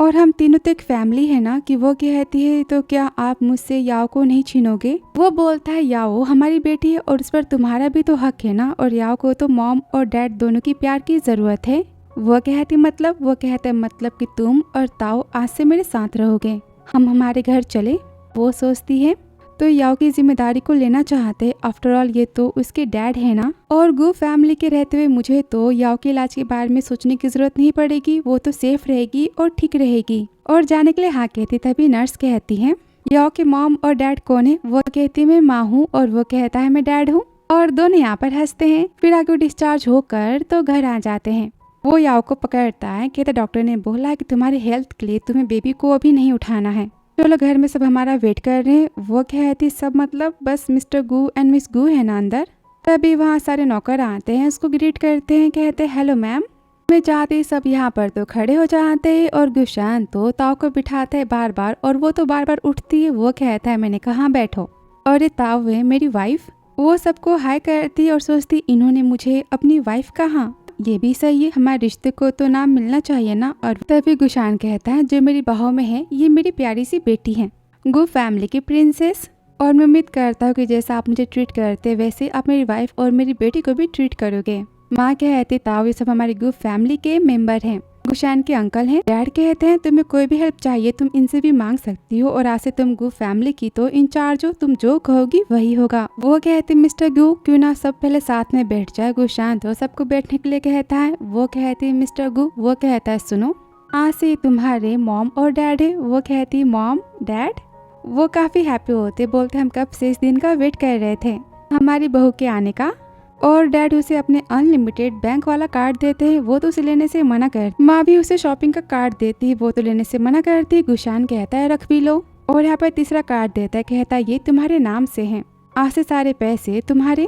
और हम तीनों तो एक फैमिली है ना। कि वो कहती है तो क्या आप मुझसे याओ को नहीं छीनोगे। वो बोलता है याओ हमारी बेटी है और उस पर तुम्हारा भी तो हक है ना, और याओ को तो मॉम और डैड दोनों की प्यार की जरूरत है। वो कहती मतलब। वो कहता है मतलब कि तुम और ताऊ आज से मेरे साथ रहोगे, हम हमारे घर चले। वो सोचती है तो याओ की जिम्मेदारी को लेना चाहते, आफ्टर ऑल ये तो उसके डैड है ना। और गु फैमिली के रहते हुए मुझे तो याओ के इलाज के बारे में सोचने की जरूरत नहीं पड़ेगी, वो तो सेफ रहेगी और ठीक रहेगी। और जाने के लिए हाँ कहती। तभी नर्स कहती है याओ के मॉम और डैड कौन है। वो कहती मैं माँ हूँ और वो कहता है मैं डैड हूँ। और दोनों यहाँ पर हंसते हैं। फिर आगे डिस्चार्ज होकर तो घर आ जाते हैं। वो याओ को पकड़ता है, कहता डॉक्टर ने बोला कि तुम्हारे हेल्थ के लिए तुम्हें बेबी को अभी नहीं उठाना है, चलो घर में सब हमारा वेट कर रहे हैं। वो कहती सब मतलब बस मिस्टर गु एंड मिस गु है ना अंदर। तभी वहाँ सारे नौकर आते हैं, उसको ग्रीट करते हैं, कहते हैं हेलो मैम। मैं जाते सब यहाँ पर तो खड़े हो जाते हैं और गुशान तो ताऊ को बिठाता है बार बार और वो तो बार बार उठती है। वो कहता है मैंने कहा बैठो, और ये ताऊ है मेरी वाइफ। वो सबको हाय करती और सोचती इन्होंने मुझे अपनी वाइफ कहा, ये भी सही है, हमारे रिश्ते को तो नाम मिलना चाहिए ना। और तभी गुशान कहता है जो मेरी बाहों में है ये मेरी प्यारी सी बेटी है, गु फैमिली की प्रिंसेस। और मैं उम्मीद करता हूँ कि जैसा आप मुझे ट्रीट करते वैसे आप मेरी वाइफ और मेरी बेटी को भी ट्रीट करोगे। माँ कहती ताओ ये सब हमारी गु फैमिली के मेंबर हैं, गुशान के अंकल हैं। डैड कहते हैं तुम्हें कोई भी हेल्प चाहिए तुम इनसे भी मांग सकती हो और आज से तुम गु फैमिली की तो इंचार्ज हो, तुम जो कहोगी वही होगा। वो कहती मिस्टर गु क्यों ना सब पहले साथ में बैठ जाए। गुशान तो सबको बैठने के लिए कहता है। वो कहती मिस्टर गु, वो कहता है सुनो आज से तुम्हारे मॉम और डैड है। वो कहती मॉम डैड। वो काफी हैप्पी होते, बोलते हम कब से इस दिन का वेट कर रहे थे हमारी बहू के आने का। और डैड उसे अपने अनलिमिटेड बैंक वाला कार्ड देते हैं, वो तो उसे लेने से मना करती। माँ भी उसे शॉपिंग का कार्ड देती है, वो तो लेने से मना करती। गुशान कहता है रख भी लो। और यहाँ पर तीसरा कार्ड देता है, कहता है ये तुम्हारे नाम से है, आज से सारे पैसे तुम्हारे।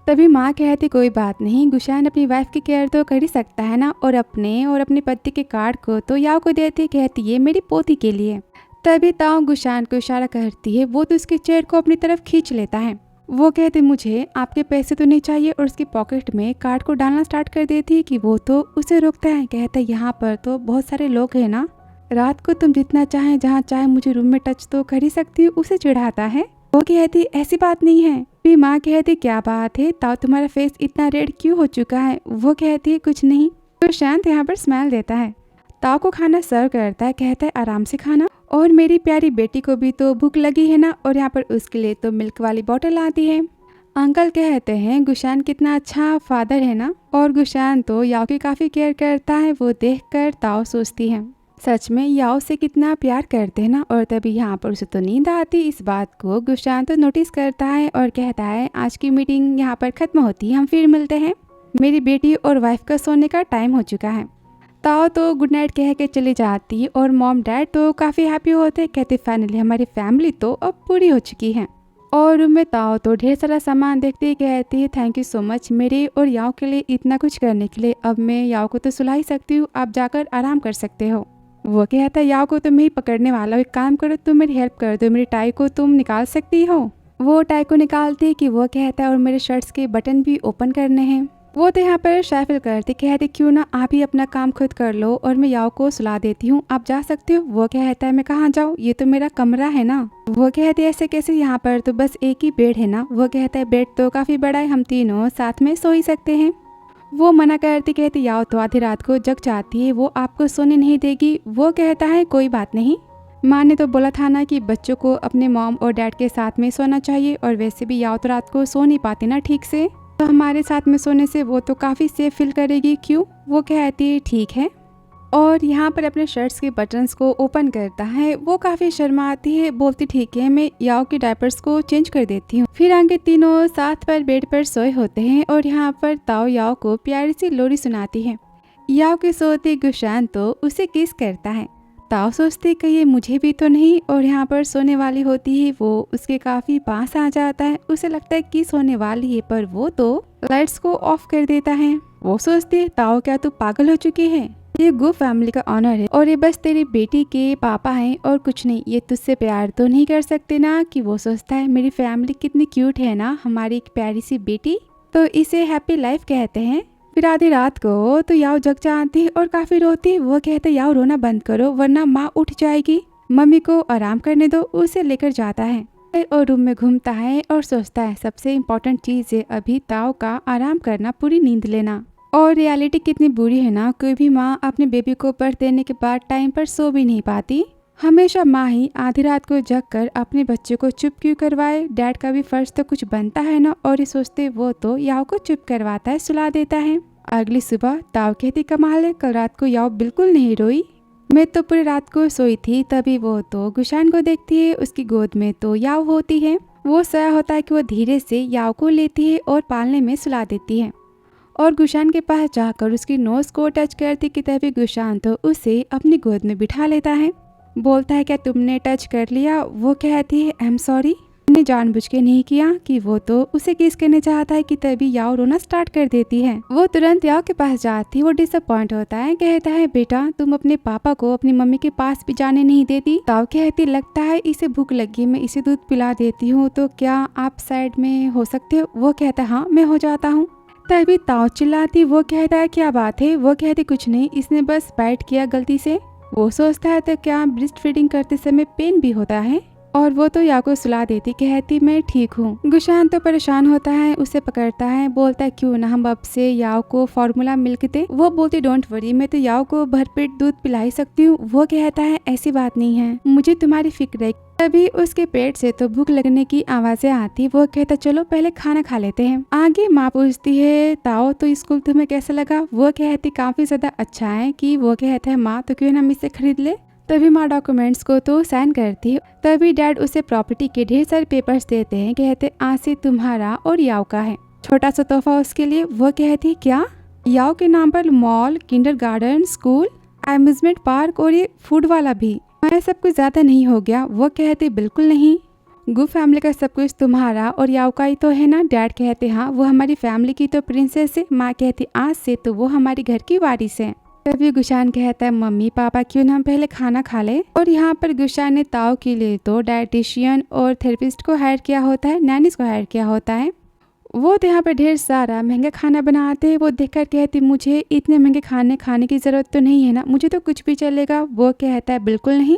तभी माँ कहती कोई बात नहीं, गुशान अपनी वाइफ की केयर तो कर ही सकता है ना। और अपने पति के कार्ड को तो याओ को देती, कहती ये मेरी पोती के लिए। तभी ताओ गुशान को इशारा करती है, वो तो उसके चेयर को अपनी तरफ खींच लेता है। वो कहते मुझे आपके पैसे तो नहीं चाहिए और उसकी पॉकेट में कार्ड को डालना स्टार्ट कर देती है कि वो तो उसे रोकता है। कहता है यहाँ पर तो बहुत सारे लोग हैं ना, रात को तुम जितना चाहे जहाँ चाहे मुझे रूम में टच तो कर ही सकती हो। उसे चिढ़ाता है। वो कहती ऐसी बात नहीं है। फिर माँ कहती क्या बात है ताओ तुम्हारा फेस इतना रेड क्यों हो चुका है। वो कहती है कुछ नहीं। तो शांत यहाँ पर स्माइल देता है, ताओ को खाना सर्व करता है, कहता है आराम से खाना और मेरी प्यारी बेटी को भी तो भूख लगी है ना। और यहाँ पर उसके लिए तो मिल्क वाली बोतल आती है। अंकल कहते हैं गुशान कितना अच्छा फादर है ना। और गुशान तो याओ की काफी केयर करता है। वो देखकर ताओ सोचती है सच में याओ से कितना प्यार करते हैं ना। और तभी यहाँ पर उसे तो नींद आती। इस बात को गुशान तो नोटिस करता है और कहता है आज की मीटिंग यहाँ पर खत्म होती है, हम फिर मिलते हैं, मेरी बेटी और वाइफ का सोने का टाइम हो चुका है। ताओ तो गुड नाइट कह के चली जाती है और मॉम डैड तो काफ़ी हैप्पी होते, कहते फाइनली हमारी फैमिली तो अब पूरी हो चुकी है। और रूम में ताओ तो ढेर सारा सामान देखती है, कहती है थैंक यू सो मच मेरे और याओ के लिए इतना कुछ करने के लिए। अब मैं याओ को तो सुला ही सकती हूँ, आप जाकर आराम कर सकते हो। वो कहता है याओ को तो मैं ही पकड़ने वाला हूँ, एक काम करो तुम मेरी हेल्प कर दो, मेरी टाई को तुम निकाल सकती हो। वो टाई को निकालती है कि वो कहता है और मेरे शर्ट्स के बटन भी ओपन करने हैं। वो तो यहाँ पर शाफिल करते, कहते क्यों ना आप ही अपना काम खुद कर लो और मैं याओ को सुला देती हूँ, आप जा सकते हो। वो कहता है मैं कहाँ जाऊँ, ये तो मेरा कमरा है ना। वो कहते ऐसे कैसे, यहाँ पर तो बस एक ही बेड है ना। वो कहता है बेड तो काफी बड़ा है, हम तीनों साथ में सो ही सकते हैं। वो मना करती, कहती याओ तो आधी रात को जग जाती है, वो आपको सोने नहीं देगी। वो कहता है कोई बात नहीं, माँ ने तो बोला था ना कि बच्चों को अपने मॉम और डैड के साथ में सोना चाहिए। और वैसे भी याओ तो रात को सो नहीं पाती ना ठीक से, तो हमारे साथ में सोने से वो तो काफ़ी सेफ फील करेगी, क्यों। वो कहती है ठीक है। और यहाँ पर अपने शर्ट्स के बटन्स को ओपन करता है। वो काफ़ी शर्मा आती है, बोलती ठीक है मैं याओ के डायपर्स को चेंज कर देती हूँ। फिर आगे तीनों साथ पर बेड पर सोए होते हैं और यहाँ पर ताओ याओ को प्यारी सी लोरी सुनाती है। याओ के सोते गुशान तो उसे किस करता है। ताओ सोचती कि ये मुझे भी तो नहीं, और यहाँ पर सोने वाली होती है। वो उसके काफी पास आ जाता है, उसे लगता है कि सोने वाली है, पर वो तो लाइट्स को ऑफ कर देता है। वो सोचती है ताओ क्या तू पागल हो चुकी है, ये गु फैमिली का ऑनर है और ये बस तेरी बेटी के पापा हैं और कुछ नहीं, ये तुझसे प्यार तो नहीं कर सकते ना। कि वो सोचता है मेरी फैमिली कितनी क्यूट है ना, हमारी एक प्यारी सी बेटी, तो इसे हैप्पी लाइफ कहते हैं। फिर आधी रात को तो याओ जग जाती है और काफी रोती है। वो कहते याओ रोना बंद करो वरना माँ उठ जाएगी, मम्मी को आराम करने दो। उसे लेकर जाता है और रूम में घूमता है और सोचता है सबसे इम्पोर्टेंट चीज है अभी ताओ का आराम करना, पूरी नींद लेना। और रियलिटी कितनी बुरी है ना, कोई भी माँ अपने बेबी को बर्थ देने के बाद टाइम पर सो भी नहीं पाती। हमेशा माँ ही आधी रात को जग कर अपने बच्चे को चुप क्यों करवाए। डैड का भी फर्ज तो कुछ बनता है ना। और ये सोचते वो तो याओ को चुप करवाता है, सुला देता है। अगली सुबह ताओ कहती कमाल है, कल रात को याओ बिल्कुल नहीं रोई, मैं तो पूरी रात को सोई थी। तभी वो तो गुशान को देखती है, उसकी गोद में तो याओ होती है। वो सोया होता है कि वो धीरे से याओ को लेती है और पालने में सुला देती है और गुशान के पास जाकर उसकी नोज को टच करती कि तभी गुशान तो उसे अपनी गोद में बिठा लेता है। बोलता है क्या तुमने टच कर लिया। वो कहती है आई एम सॉरी, मैंने जानबूझ के नहीं किया। कि वो तो उसे किस करने चाहता है कि तभी याओ रोना स्टार्ट कर देती है। वो तुरंत याओ के पास जाती है, वो डिसअपॉइंट होता है, कहता है बेटा तुम अपने पापा को अपनी मम्मी के पास भी जाने नहीं देती। ताओ कहती लगता है इसे भूख लगी, मैं इसे दूध पिला देती हूँ, तो क्या आप साइड में हो सकते हो। वो कहता है हाँ मैं हो जाता हूँ। तभी ताओ चिल्लाती, वो कहता है क्या बात है। वो कहती कुछ नहीं, इसने बस बाइट किया गलती से। वो सोचता है तो क्या ब्रेस्ट फीडिंग करते समय पेन भी होता है। और वो तो याओ को सुला देती, कहती मैं ठीक हूँ। गुशान तो परेशान होता है, उसे पकड़ता है, बोलता है क्यों ना हम अब से याओ को फॉर्मूला मिल्क दे। वो बोलती डोंट वरी, मैं तो याओ को भरपेट दूध पिला ही सकती हूँ। वो कहता है ऐसी बात नहीं है, मुझे तुम्हारी फिक्र है। तभी उसके पेट से तो भूख लगने की आवाजें आती। वो कहता चलो पहले खाना खा लेते हैं। आगे माँ पूछती है ताओ तो स्कूल तुम्हें कैसा लगा। वो कहती काफी ज्यादा अच्छा है। कि वो कहता है माँ तो क्यों ना हम इसे खरीद ले। तभी माँ डॉक्यूमेंट्स को तो साइन करती है। तभी डैड उसे प्रॉपर्टी के ढेर सारे पेपर्स देते हैं। कहते आज से तुम्हारा और याओ का है, छोटा सा तोहफा उसके लिए। वो कहती क्या, याओ के नाम पर mall, kindergarten, school, amusement park और ये फूड वाला भी, मैं सब कुछ ज्यादा नहीं हो गया। वो कहते बिल्कुल नहीं, गु फैमिली का सब कुछ तुम्हारा और याओ का ही तो है ना। डैड कहते हाँ वो हमारी फैमिली की तो प्रिंसेस है। माँ कहती आज से तो वो हमारी घर की वारिस है। तभी गुशान कहता है मम्मी पापा क्यों ना हम पहले खाना खा ले। और यहाँ पर गुशान ने ताओ के लिए तो डाइटिशियन और थेरेपिस्ट को हायर किया होता है, नैनिस को हायर किया होता है। वो तो यहाँ पर ढेर सारा महंगा खाना बनाते हैं। वो देखकर कहती मुझे इतने महंगे खाने की जरूरत तो नहीं है ना, मुझे तो कुछ भी चलेगा। वो कहता है बिल्कुल नहीं,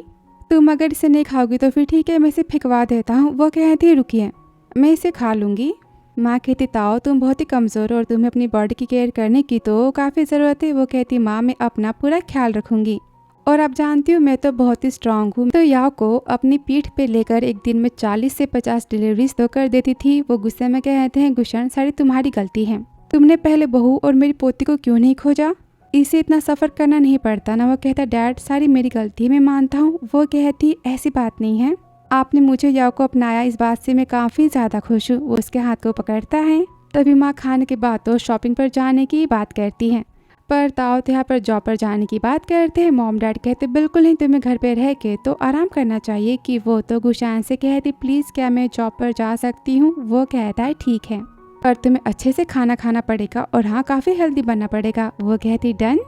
तुम अगर इसे नहीं खाओगी तो फिर ठीक है मैं इसे फेंकवा देता हूँ। वो कहती है रुकिए मैं इसे खा लूंगी। माँ कहती ताओ तुम बहुत ही कमज़ोर हो और तुम्हें अपनी बॉडी की केयर करने की तो काफ़ी ज़रूरत है। वो कहती माँ मैं अपना पूरा ख्याल रखूंगी और आप जानती हो मैं तो बहुत ही स्ट्रांग हूँ। तो याओ को अपनी पीठ पे लेकर एक दिन में 40 से 50 डिलीवरीज तो कर देती थी। वो गुस्से में कहते हैं गुशान सारी तुम्हारी गलती है, तुमने पहले बहू और मेरी पोती को क्यों नहीं खोजा, इसे इतना सफ़र करना नहीं पड़ता ना। वो कहता डैड सारी मेरी गलती है, मैं मानता हूँ। वो कहती ऐसी बात नहीं है, आपने मुझे याओ को अपनाया इस बात से मैं काफ़ी ज़्यादा खुश हूँ। वो उसके हाथ को पकड़ता है। तभी माँ खाने के बाद तो शॉपिंग पर जाने की बात करती है, पर ताओ यहाँ पर जॉब पर जाने की बात करते हैं। मॉम डैड कहते बिल्कुल नहीं, तुम्हें घर पे रह के तो आराम करना चाहिए। कि वो तो गुशान से कहती प्लीज़ क्या मैं जॉब पर जा सकती हूँ। वो कहता है ठीक है, पर तुम्हें अच्छे से खाना खाना पड़ेगा और हाँ काफ़ी हेल्दी बनना पड़ेगा। वो कहती डन।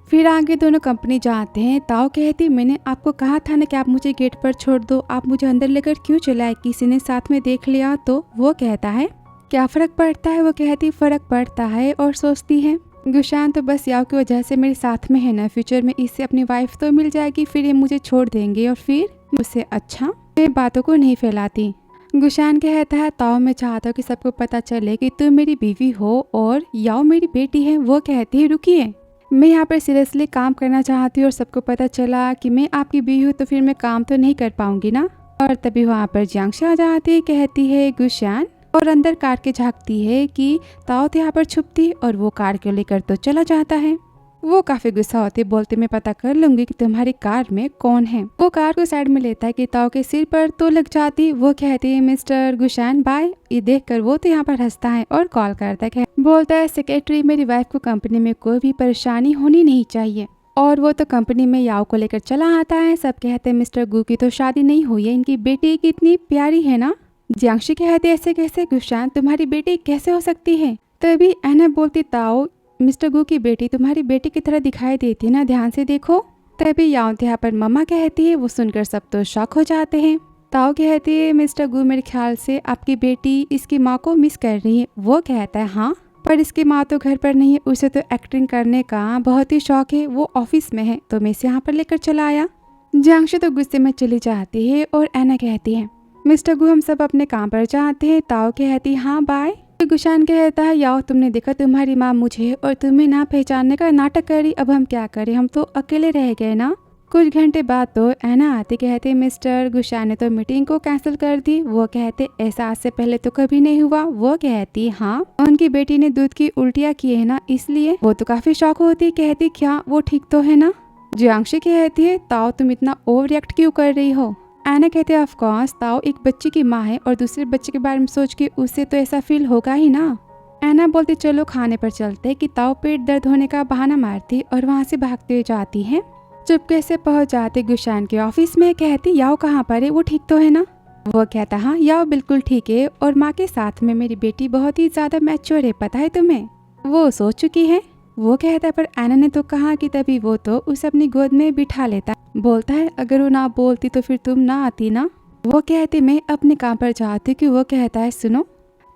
फिर आगे दोनों कंपनी जाते हैं। ताओ कहती मैंने आपको कहा था ना कि आप मुझे गेट पर छोड़ दो, आप मुझे अंदर लेकर क्यों चलाए, किसी ने साथ में देख लिया तो। वो कहता है क्या फ़र्क पड़ता है। वो कहती फ़र्क पड़ता है। और सोचती है गुशान तो बस याओ की वजह से मेरे साथ में है ना, फ्यूचर में इससे अपनी वाइफ तो मिल जाएगी, फिर ये मुझे छोड़ देंगे और फिर मुझसे अच्छा। मैं बातों को नहीं फैलाती। गुशान कहता है ताओ मैं चाहता हूँ कि सबको पता चले कि तुम मेरी बीवी हो और याओ मेरी बेटी है। वो कहती है रुकिए मैं यहाँ पर सीरियसली काम करना चाहती हूँ और सबको पता चला कि मैं आपकी बीवी हूँ तो फिर मैं काम तो नहीं कर पाऊंगी ना। और तभी वहाँ पर जियांगशा आ जाती है। कहती है गुशान और अंदर कार के झांकती है कि ताओ तो यहाँ पर छुपती और वो कार को लेकर तो चला जाता है। वो काफी गुस्सा होती है, बोलते मैं पता कर लूंगी कि तुम्हारी कार में कौन है। वो कार को साइड में लेता है कि ताओ के सिर पर तो लग जाती। वो कहती है मिस्टर गुशान बाय। ये देखकर वो तो यहाँ पर हंसता है और कॉल करता है, बोलता है सेक्रेटरी मेरी वाइफ को कंपनी में कोई भी परेशानी होनी नहीं चाहिए। और वो तो कंपनी में याओ को लेकर चला आता है। सब कहते हैं मिस्टर गु की तो शादी नहीं हुई है, इनकी बेटी कितनी प्यारी है ना। जियांगशी कहते ऐसे कैसे गुशान तुम्हारी बेटी कैसे हो सकती है। तभी एना बोलती ताओ मिस्टर गु की बेटी तुम्हारी बेटी की तरह दिखाई देती है ना, ध्यान से देखो। तभी याओ यहाँ पर मम्मा कहती है। वो सुनकर सब तो शॉक हो जाते हैं। ताओ कहती है मिस्टर गु मेरे ख्याल से आपकी बेटी इसकी माँ को मिस कर रही है। वो कहता है हाँ पर इसकी माँ तो घर पर नहीं है, उसे तो एक्टिंग करने का बहुत ही शौक है, वो ऑफिस में है तो मैं इसे यहाँ पर लेकर चला आया। जियांगशु तो गुस्से में चली जाती है और एना कहती है मिस्टर गु हम सब अपने काम पर जाते हैं। ताओ कहती हाँ बाय। गुशान कहता है याओ तुमने देखा तुम्हारी माँ मुझे और तुम्हें ना पहचानने का नाटक करी, अब हम क्या करें, हम तो अकेले रह गए ना। कुछ घंटे बाद तो एना आती। कहते मिस्टर गुशान ने तो मीटिंग को कैंसिल कर दी। वो कहते ऐसा आज से पहले तो कभी नहीं हुआ। वो कहती हाँ उनकी बेटी ने दूध की उल्टियाँ की है ना इसलिए। वो तो काफी शौक होती। कहती क्या वो ठीक तो है ना। जियांगशी कहती है ताओ तुम इतना ओवर रिएक्ट क्यों कर रही हो। एना कहते हैं ऑफ कोर्स ताओ एक बच्चे की माँ है और दूसरे बच्चे के बारे में सोच के उससे तो ऐसा फील होगा ही ना। एना बोलती चलो खाने पर चलते। कि ताओ पेट दर्द होने का बहाना मारती और वहाँ से भागते हुए जाती है। चुपके से पहुँच जाते गुशान के ऑफिस में। कहती याओ कहाँ पर है, वो ठीक तो है ना। वो कहता हाँ याओ बिल्कुल ठीक है और माँ के साथ में मेरी बेटी बहुत ही ज्यादा मैच्योर है, पता है तुम्हें, वो सो चुकी है। वो कहता है पर एना ने तो कहा कि। तभी वो तो उसे अपनी गोद में बिठा लेता, बोलता है अगर वो ना बोलती तो फिर तुम ना आती ना। वो कहती मैं अपने काम पर जाती कि। वो कहता है सुनो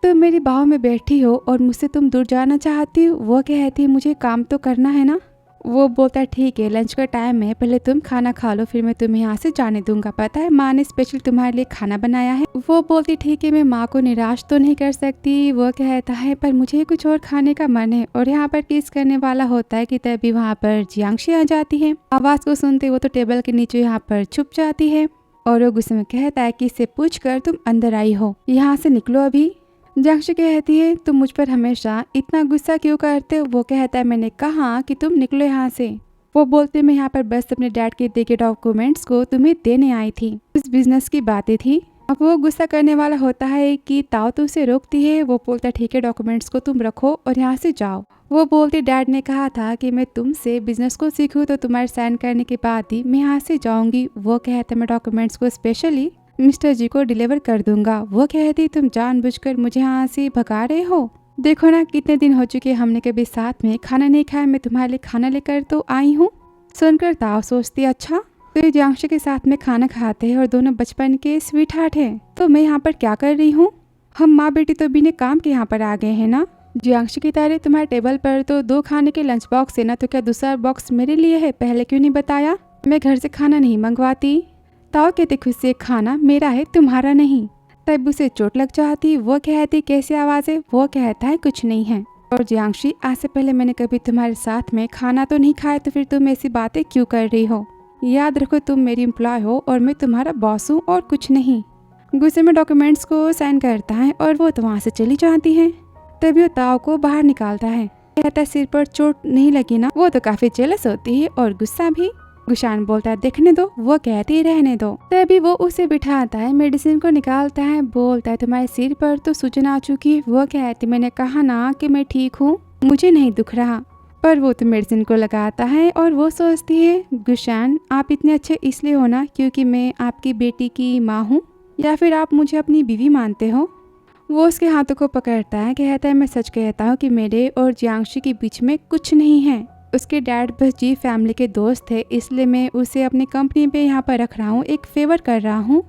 तुम मेरी बाहों में बैठी हो और मुझसे तुम दूर जाना चाहती हो। वो कहती मुझे काम तो करना है ना। वो बोलता है ठीक है, लंच का टाइम है, पहले तुम खाना खा लो, फिर मैं तुम्हें यहाँ से जाने दूंगा। पता है माँ ने स्पेशल तुम्हारे लिए खाना बनाया है। वो बोलती ठीक है, मैं माँ को निराश तो नहीं कर सकती। वो कहता है पर मुझे कुछ और खाने का मन है। और यहाँ पर किस करने वाला होता है कि तभी वहाँ पर जियांशी आ जाती है। आवाज को सुनते वो तो टेबल के नीचे यहाँ पर छुप जाती है और वो गुस्से में कहता है कि इससे पूछ कर तुम अंदर आई हो, यहाँ से निकलो अभी। जियांशी कहती है तुम मुझ पर हमेशा इतना गुस्सा क्यों करते हो। वो कहता है मैंने कहा कि तुम निकलो यहाँ से। वो बोलते मैं यहाँ पर बस अपने डैड के दिए गए डॉक्यूमेंट्स को तुम्हें देने आई थी, इस बिजनेस की बातें थी। अब वो गुस्सा करने वाला होता है कि ताओ तो उसे रोकती है। वो बोलता ठीक है, डॉक्यूमेंट्स को तुम रखो और यहाँ से जाओ। वो बोलती डैड ने कहा था कि मैं तुमसे बिजनेस को सीखूं तो तुम्हारे साइन करने के बाद ही मैं यहाँ से जाऊंगी। वो कहता मैं डॉक्यूमेंट्स को स्पेशली मिस्टर जी को डिलीवर कर दूंगा। वो कहती तुम जानबूझकर मुझे यहाँ से भगा रहे हो। देखो ना कितने दिन हो चुके हमने कभी साथ में खाना नहीं खाया, मैं तुम्हारे लिए खाना लेकर तो आई हूँ। सुनकर ताओ सोचती अच्छा तो ये जियांशी के साथ में खाना खाते हैं और दोनों बचपन के स्वीट हार्ट है, तो मैं यहाँ पर क्या कर रही हूँ। हम माँ बेटी तो बिना काम के यहाँ पर आ गए हैं ना। जियांशी की तरह तुम्हारे टेबल पर तो 2 खाने के लंच बॉक्स है ना, तो क्या दूसरा बॉक्स मेरे लिए है, पहले क्यों नहीं बताया। मैं घर से खाना नहीं मंगवाती। ताओ कहते खुद से खाना मेरा है तुम्हारा नहीं। तब उसे चोट लग जाती। वो कहती कैसी आवाज है। वो कहता है कुछ नहीं है। और जियांशी आज से पहले मैंने कभी तुम्हारे साथ में खाना तो नहीं खाया, तो फिर तुम ऐसी बातें क्यों कर रही हो। याद रखो तुम मेरी एम्प्लॉय हो और मैं तुम्हारा बॉस हूँ और कुछ नहीं। गुस्से में डॉक्यूमेंट्स को साइन करता है और वो तो वहाँ से चली जाती है। तभी वो ताओ को बाहर निकालता है, कहता है सिर पर चोट नहीं लगी ना। वो तो काफी जेलस होती है और गुस्सा भी। गुशान बोलता है देखने दो। वो कहती रहने दो। तभी वो उसे बिठाता है, मेडिसिन को निकालता है, बोलता है तुम्हारे सिर पर तो सूजन आ चुकी है। वो कहती मैंने कहा ना कि मैं ठीक हूँ, मुझे नहीं दुख रहा। पर वो तो मेडिसिन को लगाता है और वो सोचती है गुशान आप इतने अच्छे इसलिए हो ना क्योंकि मैं आपकी बेटी की माँ हूँ, या फिर आप मुझे अपनी बीवी मानते हो। वो उसके हाथों को पकड़ता है, कहता है मैं सच कहता हूँ कि मेरे और जियांशी के बीच में कुछ नहीं है। उसके डैड बस जी फैमिली के दोस्त थे, इसलिए मैं उसे अपनी कंपनी पे यहाँ पर रख रहा हूँ, एक फेवर कर रहा हूँ।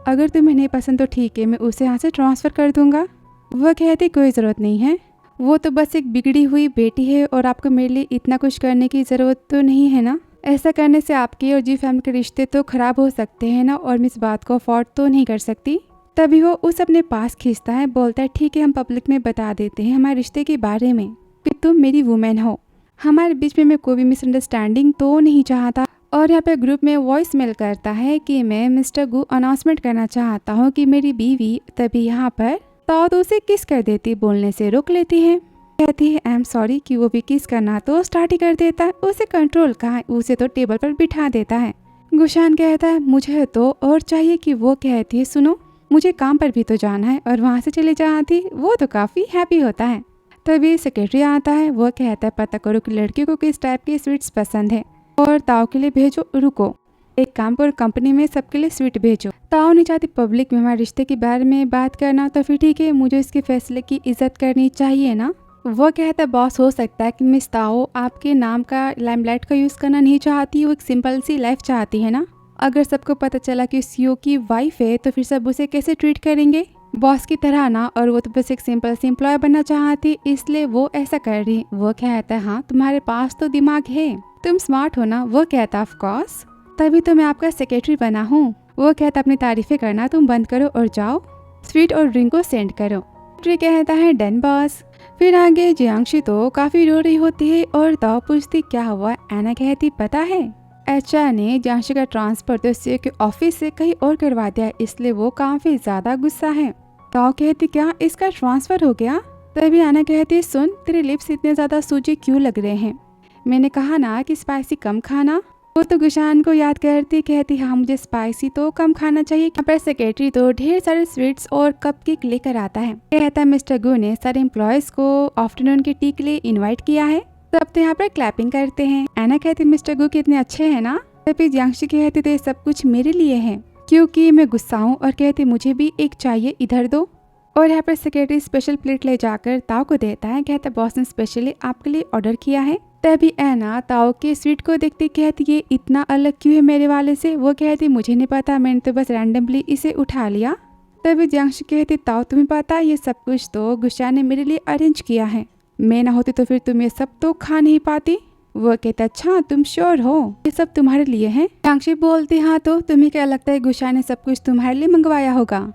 अगर तुम्हें नहीं पसंद तो ठीक है, मैं उसे यहाँ से ट्रांसफ़र कर दूंगा। वह कहती कोई ज़रूरत नहीं है, वो तो बस एक बिगड़ी हुई बेटी है और आपको मेरे लिए इतना कुछ करने की ज़रूरत तो नहीं है ना। ऐसा करने से आपके और जी फैमिली के रिश्ते तो ख़राब हो सकते हैं ना, और मैं इस बात को अफोर्ड तो नहीं कर सकती। तभी वो उस अपने पास खींचता है, बोलता है ठीक है हम पब्लिक में बता देते हैं हमारे रिश्ते के बारे में कि तुम मेरी वुमेन हो। हमारे बीच में मैं कोई भी मिसअंडरस्टैंडिंग तो नहीं चाहता। और यहाँ पे ग्रुप में वॉइस मेल करता है कि मैं मिस्टर गु अनाउंसमेंट करना चाहता हूँ कि मेरी बीवी। तभी यहाँ पर ताओ तो उसे किस कर देती, बोलने से रोक लेती है। कहती है आई एम सॉरी कि वो भी किस करना तो स्टार्ट ही कर देता है। उसे कंट्रोल कहाँ, उसे तो टेबल पर बिठा देता है। गुशान कहता है मुझे तो और चाहिए कि वो कहती है सुनो मुझे काम पर भी तो जाना है, और वहाँ से चले जाती। वो तो काफ़ी हैप्पी होता है। तभी सेक्रेटरी आता है। वो कहता है पता करो कि लड़की को किस टाइप की स्वीट्स पसंद है और ताओ के लिए भेजो। रुको एक काम करो, कंपनी में सबके लिए स्वीट भेजो। ताओ नहीं चाहती पब्लिक में हमारे रिश्ते के बारे में बात करना, तो फिर ठीक है मुझे इसके फैसले की इज्जत करनी चाहिए ना। वो कहता है बॉस हो सकता है कि मिस ताओ आपके नाम का लाइमलाइट का यूज़ करना नहीं चाहती, वो एक सिंपल सी लाइफ चाहती है ना। अगर सबको पता चला कि सीईओ की वाइफ है तो फिर सब उसे कैसे ट्रीट करेंगे, बॉस की तरह ना। और वो तो बस एक सिंपल सी एम्प्लॉय बनना चाहती, इसलिए वो ऐसा कर रही। वो कहता है हाँ तुम्हारे पास तो दिमाग है, तुम स्मार्ट हो ना। वो कहता ऑफ कोर्स, तभी तो मैं आपका सेक्रेटरी बना हूँ। वो कहता अपनी तारीफें करना तुम बंद करो और जाओ स्वीट और ड्रिंक को सेंड करो। सेक्रेटरी कहता है डन बॉस। फिर आगे जियांशी तो काफी रो रही होती है और ताओ पूछती क्या हुआ। एना कहती पता है एचआर ने जियांशी का ट्रांसफर तो सीईओ के ऑफिस से कहीं और करवा दिया, इसलिए वो काफी ज्यादा गुस्सा है। ताओ कहती क्या इसका ट्रांसफर हो गया। तभी आना कहती सुन तेरे लिप्स इतने ज्यादा सूजे क्यों लग रहे हैं, मैंने कहा ना कि स्पाइसी कम खाना। वो तो गुशान को याद करती, कहती हाँ मुझे स्पाइसी तो कम खाना चाहिए। यहाँ पर सेक्रेटरी तो ढेर सारे स्वीट्स और कप केक लेकर आता है। कहता है मिस्टर गु ने सारे एम्प्लॉयज को आफ्टरनून की टी के लिए इन्वाइट किया है। सब तो यहाँ पर क्लैपिंग करते हैं। एना कहती मिस्टर गु कितने अच्छे हैं ना। तभी जियांशी कहती थे सब कुछ मेरे लिए है क्योंकि मैं गुस्सा हूँ, और कहती मुझे भी एक चाहिए इधर दो। और यहाँ पर सेक्रेटरी स्पेशल प्लेट ले जाकर ताओ को देता है। कहता बॉस ने स्पेशली आपके लिए ऑर्डर किया है। तभी एना ताओ के स्वीट को देखती कहती ये इतना अलग क्यों है मेरे वाले से। वो कहती मुझे नहीं पता, मैंने तो बस रैंडमली इसे उठा लिया। तभी जियांशी कहती ताओ तुम्हें पता ये सब कुछ तो गुस्सा ने मेरे लिए अरेंज किया है, मैं ना होती तो फिर तुम ये सब तो खा नहीं पाती। वो कहता अच्छा तुम श्योर हो ये सब तुम्हारे लिए है? जियांशी बोलती हाँ तो तुम्हें क्या लगता है गुशान ने सब कुछ तुम्हारे लिए मंगवाया होगा?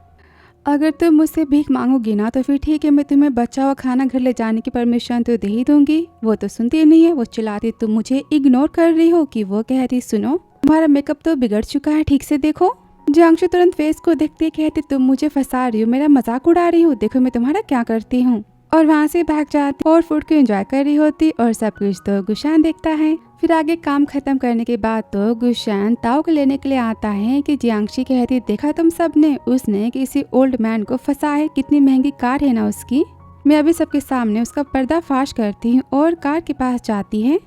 अगर तुम मुझसे भीख मांगोगी ना तो फिर ठीक है, मैं तुम्हें बचा हुआ खाना घर ले जाने की परमिशन तो दे ही दूंगी। वो तो सुनती नहीं है, वो चिल्लाती तुम मुझे इग्नोर कर रही हो कि वो कहती सुनो तुम्हारा मेकअप तो बिगड़ चुका है, ठीक से देखो। जियांशी तुरंत फेस को देखते कहती तुम मुझे फंसा रही हो, मेरा मजाक उड़ा रही हो, देखो मैं तुम्हारा क्या करती हूँ। और वहाँ से भाग जाती और फूड को एंजॉय कर रही होती और सब कुछ तो गुशान देखता है। फिर आगे काम खत्म करने के बाद तो गुशान ताओ को लेने के लिए आता है कि जियांशी कहती देखा तुम सबने, उसने किसी ओल्ड मैन को फंसा है, कितनी महंगी कार है ना उसकी। मैं अभी सबके सामने उसका पर्दाफाश करती हूँ और कार के पास जाती है।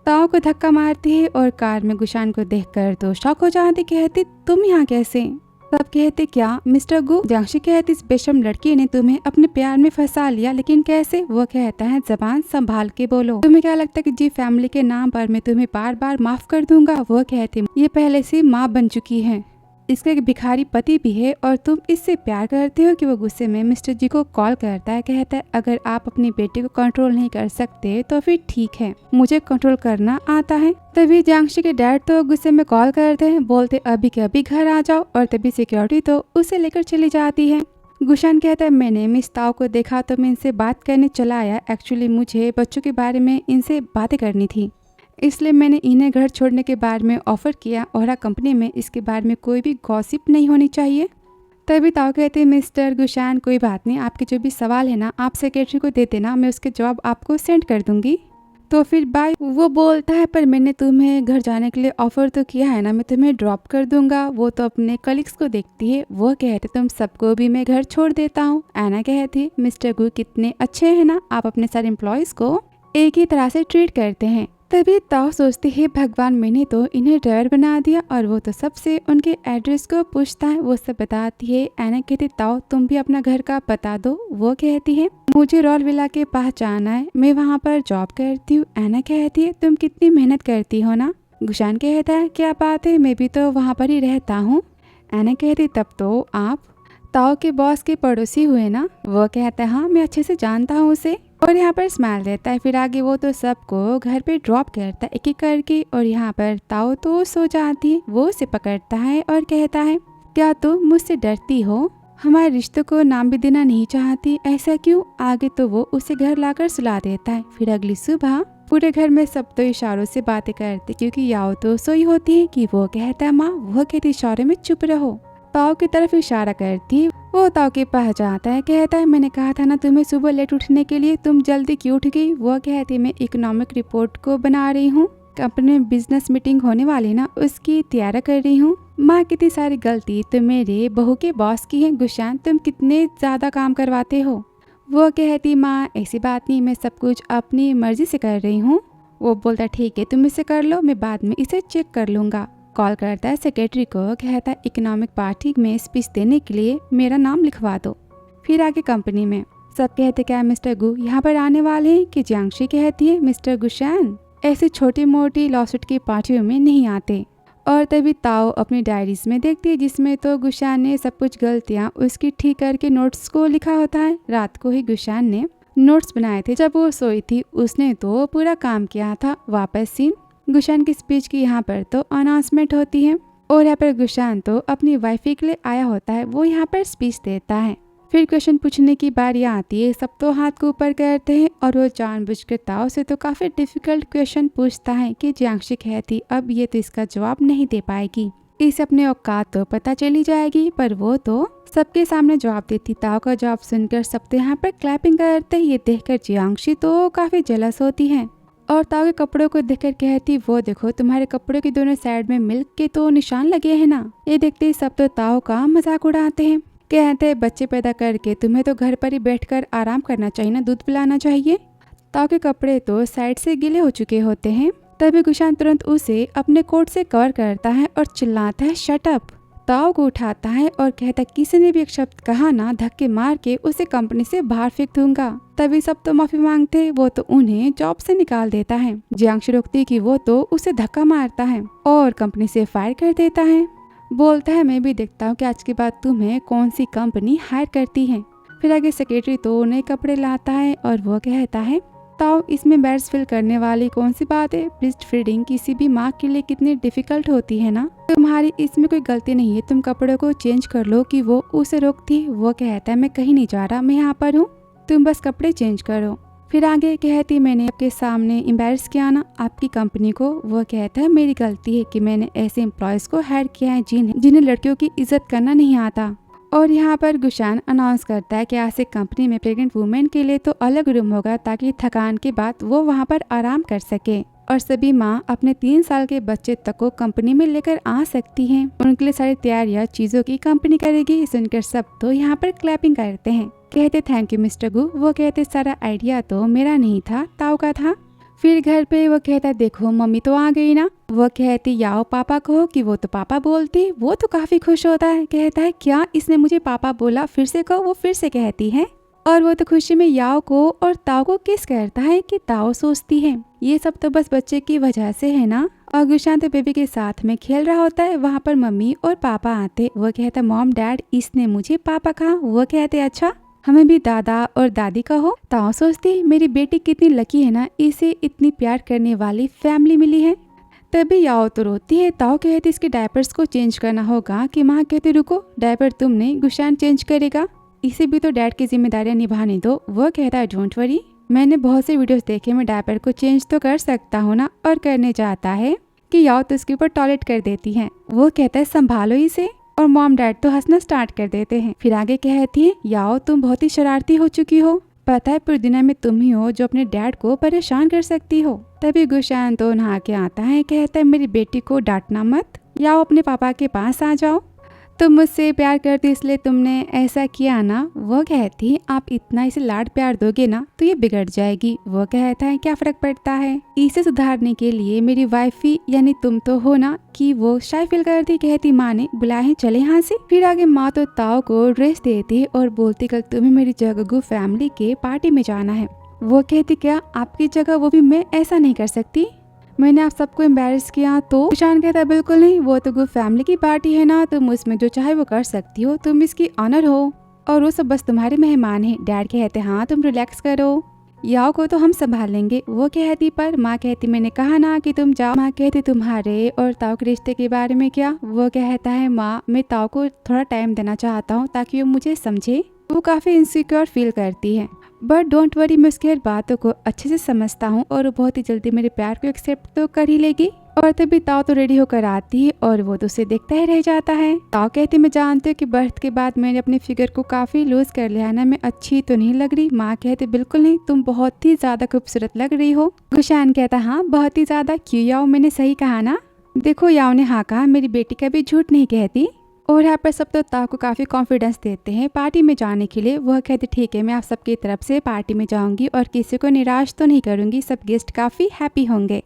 ताओ को धक्का मारती है और कार में गुशान को देखकर तो शॉक हो जाती, कहती तुम यहाँ कैसे? सब कहते क्या मिस्टर गु? जियांशी कहती इस बेशर्म लड़की ने तुम्हें अपने प्यार में फंसा लिया, लेकिन कैसे? वो कहता है जबान संभाल के बोलो, तुम्हें क्या लगता है कि जी फैमिली के नाम पर मैं तुम्हें बार बार माफ कर दूंगा? वो कहती ये पहले से माँ बन चुकी है, इसका एक भिखारी पति भी है और तुम इससे प्यार करते हो। कि वो गुस्से में मिस्टर जी को कॉल करता है, कहता है अगर आप अपनी बेटी को कंट्रोल नहीं कर सकते तो फिर ठीक है, मुझे कंट्रोल करना आता है। तभी जियांशी के डैड तो गुस्से में कॉल करते हैं, बोलते अभी के अभी घर आ जाओ, और तभी सिक्योरिटी तो उसे लेकर चली जाती है। गुशान कहता है मैंने मिस ताओ को देखा तो मैं इनसे बात करने चला आया, एक्चुअली मुझे बच्चों के बारे में इनसे बातें करनी थी, इसलिए मैंने इन्हें घर छोड़ने के बारे में ऑफर किया और कंपनी में इसके बारे में कोई भी गॉसिप नहीं होनी चाहिए। तभी ताओ कहते हैं मिस्टर गुशान कोई बात नहीं, आपके जो भी सवाल है ना आप सेक्रेटरी को दे देना, मैं उसके जवाब आपको सेंड कर दूंगी। तो फिर बाय। वो बोलता है पर मैंने तुम्हें घर जाने के लिए ऑफर तो किया है ना, मैं तुम्हें ड्रॉप कर दूंगा। वो तो अपने कलीग्स को देखती है, वो कहते तुम सबको भी मैं घर छोड़ देता हूँ। एना कहती मिस्टर गु कितने अच्छे है ना, आप अपने सारे एम्प्लॉयज को एक ही तरह से ट्रीट करते हैं। तभी ताओ सोचती है भगवान मैंने तो इन्हें ड्राइवर बना दिया, और वो तो सबसे उनके एड्रेस को पूछता है, वो सब बताती है। एना कहती ताओ तुम भी अपना घर का बता दो। वो कहती है मुझे रॉल विला के पास जाना है, मैं वहाँ पर जॉब करती हूँ। एना कहती है तुम कितनी मेहनत करती हो ना। गुशान कहता है क्या बात है, मैं भी तो वहाँ पर ही रहता हूँ। एना कहती तब तो आप ताओ के बॉस के पड़ोसी हुए ना। वो कहता है हाँ मैं अच्छे से जानता हूँ उसे, और यहाँ पर स्माइल देता है। फिर आगे वो तो सबको घर पे ड्रॉप करता है एक एक करके, और यहाँ पर ताओ तो सो जाती है। वो उसे पकड़ता है और कहता है क्या तुम मुझसे डरती हो, हमारे रिश्तों को नाम भी देना नहीं चाहती, ऐसा क्यों? आगे तो वो उसे घर लाकर सुला देता है। फिर अगली सुबह पूरे घर में सब तो इशारों से बातें करते, क्योंकि याओ तो सोई होती है कि वो कहता है माँ, वो कहती इशारे में चुप रहो। ताओ की तरफ इशारा करती, वो ताओ के पास जाता है, कहता है मैंने कहा था ना तुम्हें सुबह लेट उठने के लिए, तुम जल्दी क्यों उठ गई? वो कहती मैं इकोनॉमिक रिपोर्ट को बना रही हूँ, कंपनी में बिजनेस मीटिंग होने वाली ना उसकी तैयारी कर रही हूँ। माँ कितनी सारी गलती तो मेरे बहू के बॉस की है, गुशान तुम कितने ज्यादा काम करवाते हो। वो कहती माँ ऐसी बात नहीं, मैं सब कुछ अपनी मर्जी से कर रही हूँ। वो बोलता ठीक है तुम इसे कर लो, मैं बाद में इसे चेक कर लूंगा। कॉल करता है सेक्रेटरी को, कहता है इकोनॉमिक पार्टी में स्पीच देने के लिए मेरा नाम लिखवा दो। फिर आगे कंपनी में सब कहते क्या मिस्टर गु यहाँ पर आने वाले हैं? कि जियांशी कहती है मिस्टर गुशान ऐसी छोटी मोटी लॉसूट की पार्टियों में नहीं आते। और तभी ताओ अपनी डायरीज में देखती है, जिसमें तो गुशान ने सब कुछ गलतियाँ उसकी ठीक करके नोट्स को लिखा होता है। रात को ही गुशान ने नोट्स बनाए थे, जब वो सोई थी उसने तो पूरा काम किया था। वापस सीन गुशान की स्पीच की यहाँ पर तो अनाउंसमेंट होती है, और यहाँ पर गुशान तो अपनी वाइफ के लिए आया होता है, वो यहाँ पर स्पीच देता है। फिर क्वेश्चन पूछने की बारी आती है, सब तो हाथ को ऊपर करते हैं, और वो जानबूझकर ताओ से तो काफी डिफिकल्ट क्वेश्चन पूछता है कि जियांशी कहती अब ये तो इसका जवाब नहीं दे पाएगी, इसे अपने औकात तो पता चली जाएगी, पर वो तो सबके सामने जवाब देती। ताओ का जवाब सुनकर सब तो यहाँ पर क्लैपिंग करते, ये देखकर जियांशी तो काफी जेलस होती है, और ताओ के कपड़ों को देखकर कहती वो देखो तुम्हारे कपड़ों के दोनों साइड में मिल्क के तो निशान लगे हैं ना। ये देखते सब तो ताओ का मजाक उड़ाते हैं, कहते बच्चे पैदा करके तुम्हें तो घर पर ही बैठकर आराम करना चाहिए ना, दूध पिलाना चाहिए। ताओ के कपड़े तो साइड से गीले हो चुके होते हैं। तभी गुशान तुरंत उसे अपने कोट से कवर करता है और चिल्लाता है शट अप। ताओ को उठाता है और कहता किसी ने भी एक शब्द कहा ना, धक्के मार के उसे कंपनी से बाहर फेंक दूंगा। तभी सब तो माफी मांगते, वो तो उन्हें जॉब से निकाल देता है। जियांशी रोकती कि वो तो उसे धक्का मारता है और कंपनी से फायर कर देता है। बोलता है मैं भी देखता हूँ कि आज के बाद तुम्हें कौन सी कंपनी हायर करती है। फिर आगे सेक्रेटरी तो नए कपड़े लाता है और वो कहता है ताओ इसमें बैर्स फिल करने वाली कौन सी बात है? ब्रेस्ट फीडिंग किसी भी माँ के लिए कितनी डिफिकल्ट होती है ना। तुम्हारी इसमें कोई गलती नहीं है, तुम कपड़ों को चेंज कर लो कि वो उसे रोकती। वो कहता है मैं कहीं नहीं जा रहा, मैं यहाँ पर हूँ, तुम बस कपड़े चेंज करो। फिर आगे कहती मैंने आपके सामने एम्बैरस किया ना आपकी कंपनी को। वो कहता है मेरी गलती है कि मैंने ऐसे एम्प्लॉयज को हायर किया है जिन्हें लड़कियों की इज्जत करना नहीं आता। और यहाँ पर गुशान अनाउंस करता है कि आज से कंपनी में प्रेग्नेंट वुमेन के लिए तो अलग रूम होगा ताकि थकान के बाद वो वहाँ पर आराम कर सके और सभी माँ अपने 3 साल के बच्चे तक को कंपनी में लेकर आ सकती हैं। उनके लिए सारी तैयारियां चीजों की कंपनी करेगी। सुनकर सब तो यहाँ पर क्लैपिंग करते हैं, कहते थैंक यू मिस्टर गु। वो कहते सारा आइडिया तो मेरा नहीं था, ताऊ का था। फिर घर पे वो कहता देखो मम्मी तो आ गई ना। वो कहती याओ पापा कहो कि वो तो पापा बोलती। वो तो काफी खुश होता है, कहता है क्या इसने मुझे पापा बोला, फिर से कहो। वो फिर से कहती है और वो तो खुशी में याओ को और ताओ को किस करता है कि ताओ सोचती है ये सब तो बस बच्चे की वजह से है ना। और गुशान तो बेबी के साथ में खेल रहा होता है। वहाँ पर मम्मी और पापा आते। वो कहता मॉम डैड इसने मुझे पापा कहा। वो कहते अच्छा हमें भी दादा और दादी कहो। ताओ सोचती मेरी बेटी कितनी लकी है ना, इसे इतनी प्यार करने वाली फैमिली मिली है। तभी याओ तो रोती है। ताओ कहती इसके डायपर्स को चेंज करना होगा कि माँ कहती रुको डायपर तुम नहीं गुशान चेंज करेगा, इसे भी तो डैड की जिम्मेदारियां निभाने दो। वो कहता है डोंट वरी, मैंने बहुत से वीडियोस देखे, मैं डायपर को चेंज तो कर सकता हूँ ना। और करने जाता है कि याओ तो इसके ऊपर टॉयलेट कर देती है। वो कहता है संभालो इसे और मॉम डैड तो हंसना स्टार्ट कर देते हैं। फिर आगे कहती है याओ तुम बहुत ही शरारती हो चुकी हो, पता है पूरी दुनिया में तुम ही हो जो अपने डैड को परेशान कर सकती हो। तभी गुशान तो नहा के आता है, कहता है मेरी बेटी को डांटना मत, याओ अपने पापा के पास आ जाओ, तुम मुझसे प्यार करती इसलिए तुमने ऐसा किया ना। वो कहती आप इतना इसे लाड प्यार दोगे ना तो ये बिगड़ जाएगी। वो कहता है क्या फर्क पड़ता है, इसे सुधारने के लिए मेरी वाइफी यानी तुम तो हो ना। कि वो शाय फील करती, कहती माँ ने बुलाए चले यहाँ से। फिर आगे माँ तो ताओ को ड्रेस देती और बोलती कल तुम्हें मेरी जगह फैमिली के पार्टी में जाना है। वो कहती क्या आपकी जगह, वो भी मैं ऐसा नहीं कर सकती, मैंने आप सबको एम्बैरेस किया। तो गुशान कहता है बिल्कुल नहीं, वो तो गुड फैमिली की पार्टी है ना, तुम उसमें जो चाहे वो कर सकती हो, तुम इसकी ऑनर हो और वो सब बस तुम्हारे मेहमान हैं। डैड कहते हाँ तुम रिलैक्स करो, याओ को तो हम संभाल लेंगे। वो कहती पर माँ कहती मैंने कहा ना कि तुम जाओ। माँ कहती तुम्हारे और ताऊ के रिश्ते के बारे में क्या। वो कहता है माँ मैं ताऊ को थोड़ा टाइम देना चाहता हूँ ताकि वो मुझे समझे। वो काफी इनसिक्योर फील करती है बट डोंट वरी, मैं उसकी हर बातों को अच्छे से समझता हूँ और वो बहुत ही जल्दी मेरे प्यार को एक्सेप्ट तो कर ही लेगी। और तभी ताओ तो रेडी होकर आती है और वो तो उसे देखता ही रह जाता है। ताओ कहती मैं जानती हूँ कि बर्थ के बाद मैंने अपने फिगर को काफी लूज कर लिया है ना, मैं अच्छी तो नहीं लग रही। माँ कहती बिल्कुल नहीं, तुम बहुत ही ज्यादा खूबसूरत लग रही हो। गुशान कहता हाँ बहुत ही ज्यादा। क्यों याओ मैंने सही कहा ना। देखो याओ ने हाँ कहा, मेरी बेटी कभी झूठ नहीं कहती। और यहाँ पर सब तो ताऊ को काफी कॉन्फिडेंस देते हैं पार्टी में जाने के लिए। वह कहते ठीक है मैं आप सबकी तरफ से पार्टी में जाऊंगी और किसी को निराश तो नहीं करूंगी, सब गेस्ट काफी हैप्पी होंगे।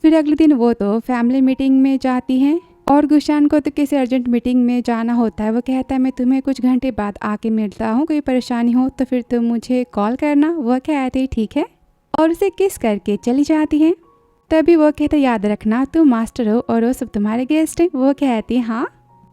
फिर अगले दिन वो तो फैमिली मीटिंग में जाती हैं और गुशान को तो किसी अर्जेंट मीटिंग में जाना होता है। वो कहता है मैं तुम्हें कुछ घंटे बाद आके मिलता हूँ, कोई परेशानी हो तो फिर तुम मुझे कॉल करना। वह कहते ठीक है और उसे किस करके चली जाती है। तभी वो कहते याद रखना तुम मास्टर हो और वो सब तुम्हारे गेस्ट हैं। वो कहती हाँ।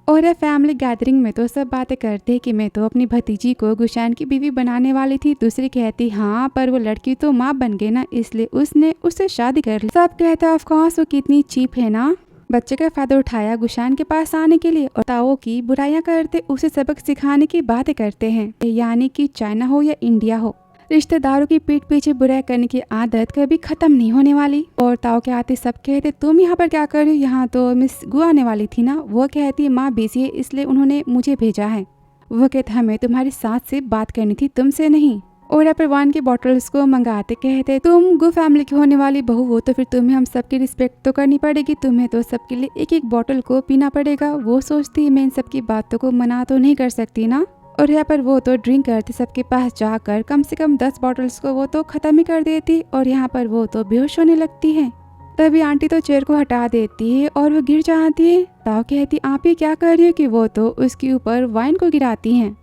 और फैमिली गैदरिंग में तो सब बातें करते कि मैं तो अपनी भतीजी को गुशान की बीवी बनाने वाली थी। दूसरी कहती हाँ पर वो लड़की तो माँ बन गई ना, इसलिए उसने उससे शादी कर ली। सब कहता ऑफ कोर्स वो कितनी चीप है ना, बच्चे का फायदा उठाया गुशान के पास आने के लिए और ताओ की बुराइयां करते उसे सबक सिखाने की बातें करते हैं। यानी कि चाइना हो या इंडिया हो, रिश्तेदारों की पीठ पीछे बुराई करने की आदत कभी खत्म नहीं होने वाली। और ताओ के आते सब कहते तुम यहाँ पर क्या कर रही हो, यहाँ तो मिस गु आने वाली थी ना। वो कहती माँ बिजी है इसलिए उन्होंने मुझे भेजा है। वो कहते हमें तुम्हारे साथ से बात करनी थी, तुमसे नहीं। और यहाँ पर वाइन की बॉटल्स को मंगाते कहते तुम गु फैमिली की होने वाली बहू हो तो फिर तुम्हें हम सबकी रिस्पेक्ट तो करनी पड़ेगी, तुम्हें तो सबके लिए एक एक बॉटल को पीना पड़ेगा। वो सोचती है मैं इन सबकी बातों को मना तो नहीं कर सकती ना। और यहाँ पर वो तो ड्रिंक करते सबके पास जाकर कम से कम 10 बॉटल्स को वो तो खत्म ही कर देती और यहाँ पर वो तो बेहोश होने लगती है। तभी आंटी तो चेयर को हटा देती है और वो गिर जाती है। ताऊ कहती आप ये क्या कर रही हो, कि वो तो उसके ऊपर वाइन को गिराती हैं।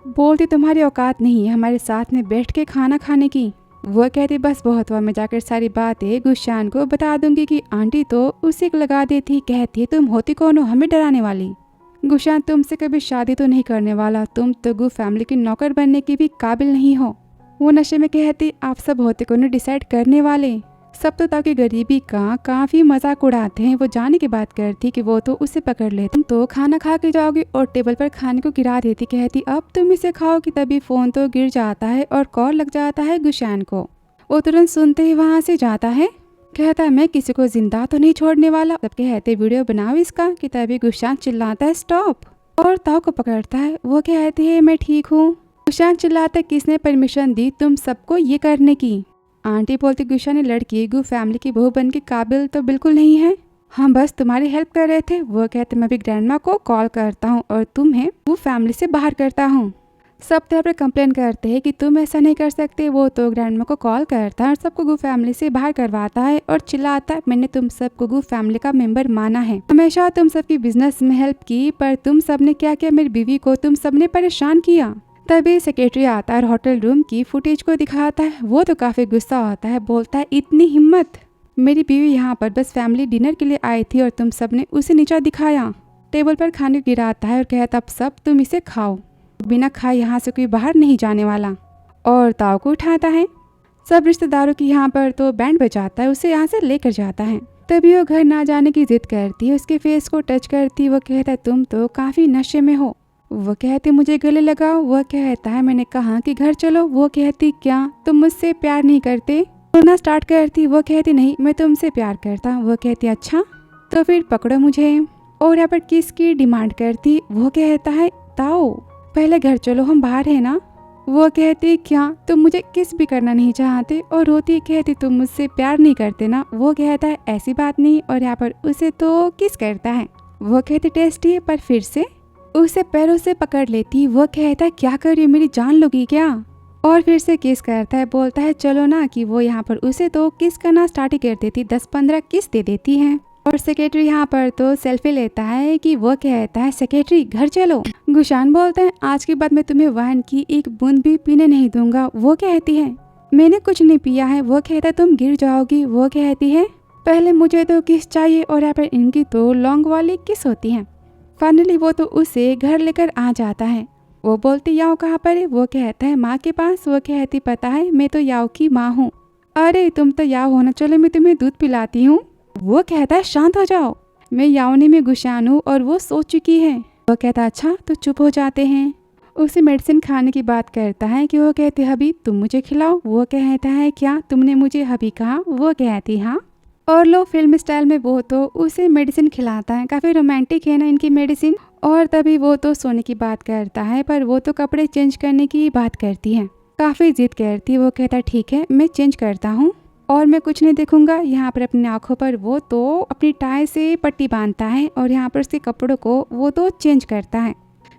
बोलती तुम्हारी औकात नहीं है हमारे साथ में बैठ के खाना खाने की। वो कहती बस बहुत हुआ, मैं जाकर सारी बातें गुशान को बता दूंगी। कि आंटी तो उसे लगा देती, कहती है तुम होती कौन हो हमें डराने वाली। गुशान तुमसे कभी शादी तो नहीं करने वाला, तुम तो गु फैमिली की नौकर बनने की भी काबिल नहीं हो। वो नशे में कहती, आप सब होते कौन डिसाइड करने वाले। सब तो ताकि गरीबी का काफी मजाक उड़ाते हैं। वो जाने की बात करती कि वो तो उसे पकड़ लेते, तुम तो खाना खा के जाओगी, और टेबल पर खाने को गिरा देती। कहती, अब तुम इसे खाओ कि तभी फोन तो गिर जाता है और कॉल लग जाता है गुशान को। वो तुरंत सुनते ही वहाँ से जाता है। कहता, मैं किसी को जिंदा तो नहीं छोड़ने वाला। सब कहते, वीडियो बनाओ इसका, कि तभी गुशान चिल्लाता है, स्टॉप, और ताऊ को पकड़ता है। वो कहती है, मैं ठीक हूँ। गुशान चिल्लाता है, किसने परमिशन दी तुम सबको ये करने की। आंटी बोलती, गुशान, लड़की गु फैमिली की बहू बनने के काबिल तो बिल्कुल नहीं है, हम बस तुम्हारी हेल्प कर रहे थे। वो कहते, मैं भी ग्रैंडमा को कॉल करता हूँ और तुम्हें वो फैमिली से बाहर करता हूँ। सब तरह पर कंप्लेन करते हैं कि तुम ऐसा नहीं कर सकते। वो तो ग्रैंडमा को कॉल करता है और सबको गु फैमिली से बाहर करवाता है और चिल्लाता है, मैंने तुम सबको गु फैमिली का मेंबर माना है, हमेशा तुम सबकी बिजनेस में हेल्प की, पर तुम सबने क्या किया, मेरी बीवी को तुम सबने परेशान किया। तभी सेक्रेटरी आता है और होटल रूम की फुटेज को दिखाता है। वो तो काफी गुस्सा होता है, बोलता है, इतनी हिम्मत, मेरी बीवी यहाँ पर बस फैमिली डिनर के लिए आई थी और तुम सबने उसे नीचा दिखाया। टेबल पर खाने गिराता है और कहता, अब सब तुम इसे खाओ, बिना खाए यहाँ से कोई बाहर नहीं जाने वाला, और ताऊ को उठाता है। सब रिश्तेदारों की यहाँ पर तो बैंड बजाता है, उसे यहाँ से लेकर जाता है। तभी वो घर ना जाने की जिद करती है, उसके फेस को टच करती। वो कहता है, तुम तो काफी नशे में हो। वो कहती, मुझे गले लगाओ। वो कहता है, मैंने कहा कि घर चलो। वो कहती, क्या तुम मुझसे प्यार नहीं करते। रोना स्टार्ट करती। वो कहती, नहीं, मैं तुमसे प्यार करता। वो कहती, अच्छा तो फिर पकड़ो मुझे, और यहाँ पर किस की डिमांड करती। वो कहता है, ताऊ पहले घर चलो, हम बाहर है ना। वो कहती, क्या तुम मुझे किस भी करना नहीं चाहते। और रोती कहती, तुम मुझसे प्यार नहीं करते ना। वो कहता है, ऐसी बात नहीं, और यहाँ पर उसे तो किस करता है। वो कहती, टेस्टी है, पर फिर से उसे पैरों से पकड़ लेती। वो कहता है, क्या कर रही, मेरी जान लोगी क्या। और फिर से किस करता है, बोलता है, चलो ना, कि वो यहाँ पर उसे तो किस करना स्टार्ट ही कर देती, 10-15 किस दे देती है। और सेक्रेटरी यहाँ पर तो सेल्फी लेता है कि वो कहता है, सेक्रेटरी घर चलो। गुशान बोलता है, आज के बाद मैं तुम्हें वाइन की एक बूंद भी पीने नहीं दूंगा। वो कहती है, मैंने कुछ नहीं पिया है। वो कहता है, तुम गिर जाओगी। वो कहती है, पहले मुझे तो किस चाहिए, और यहाँ पर इनकी तो लॉन्ग वाली किस होती है। फाइनली वो तो उसे घर लेकर आ जाता है। वो बोलती, याओ कहाँ पर है। वो कहता है, माँ के पास। वो कहती, पता है मैं तो याओ की माँ हूँ। अरे तुम तो याओ हो ना, चलो मैं तुम्हें दूध पिलाती हूँ। वो कहता है, शांत हो जाओ, मैं याओ में गुशान हूँ और वो सो चुकी है। वो कहता, अच्छा तो चुप हो जाते हैं। उसे मेडिसिन खाने की बात करता है कि वो कहते, हबी तुम मुझे खिलाओ। वो कहता है, क्या तुमने मुझे हबी कहा। वो कहती, हाँ। और लो फिल्म स्टाइल में वो तो उसे मेडिसिन खिलाता है, काफ़ी रोमांटिक है ना इनकी मेडिसिन। और तभी वो तो सोने की बात करता है, पर वो तो कपड़े चेंज करने की बात करती है, काफ़ी जिद करती है। वो कहता है, ठीक है मैं चेंज करता हूँ, और मैं कुछ नहीं देखूंगा। यहाँ पर अपनी आंखों पर वो तो अपनी टाई से पट्टी बांधता है, और यहाँ पर उसके कपड़ों को वो तो चेंज करता है।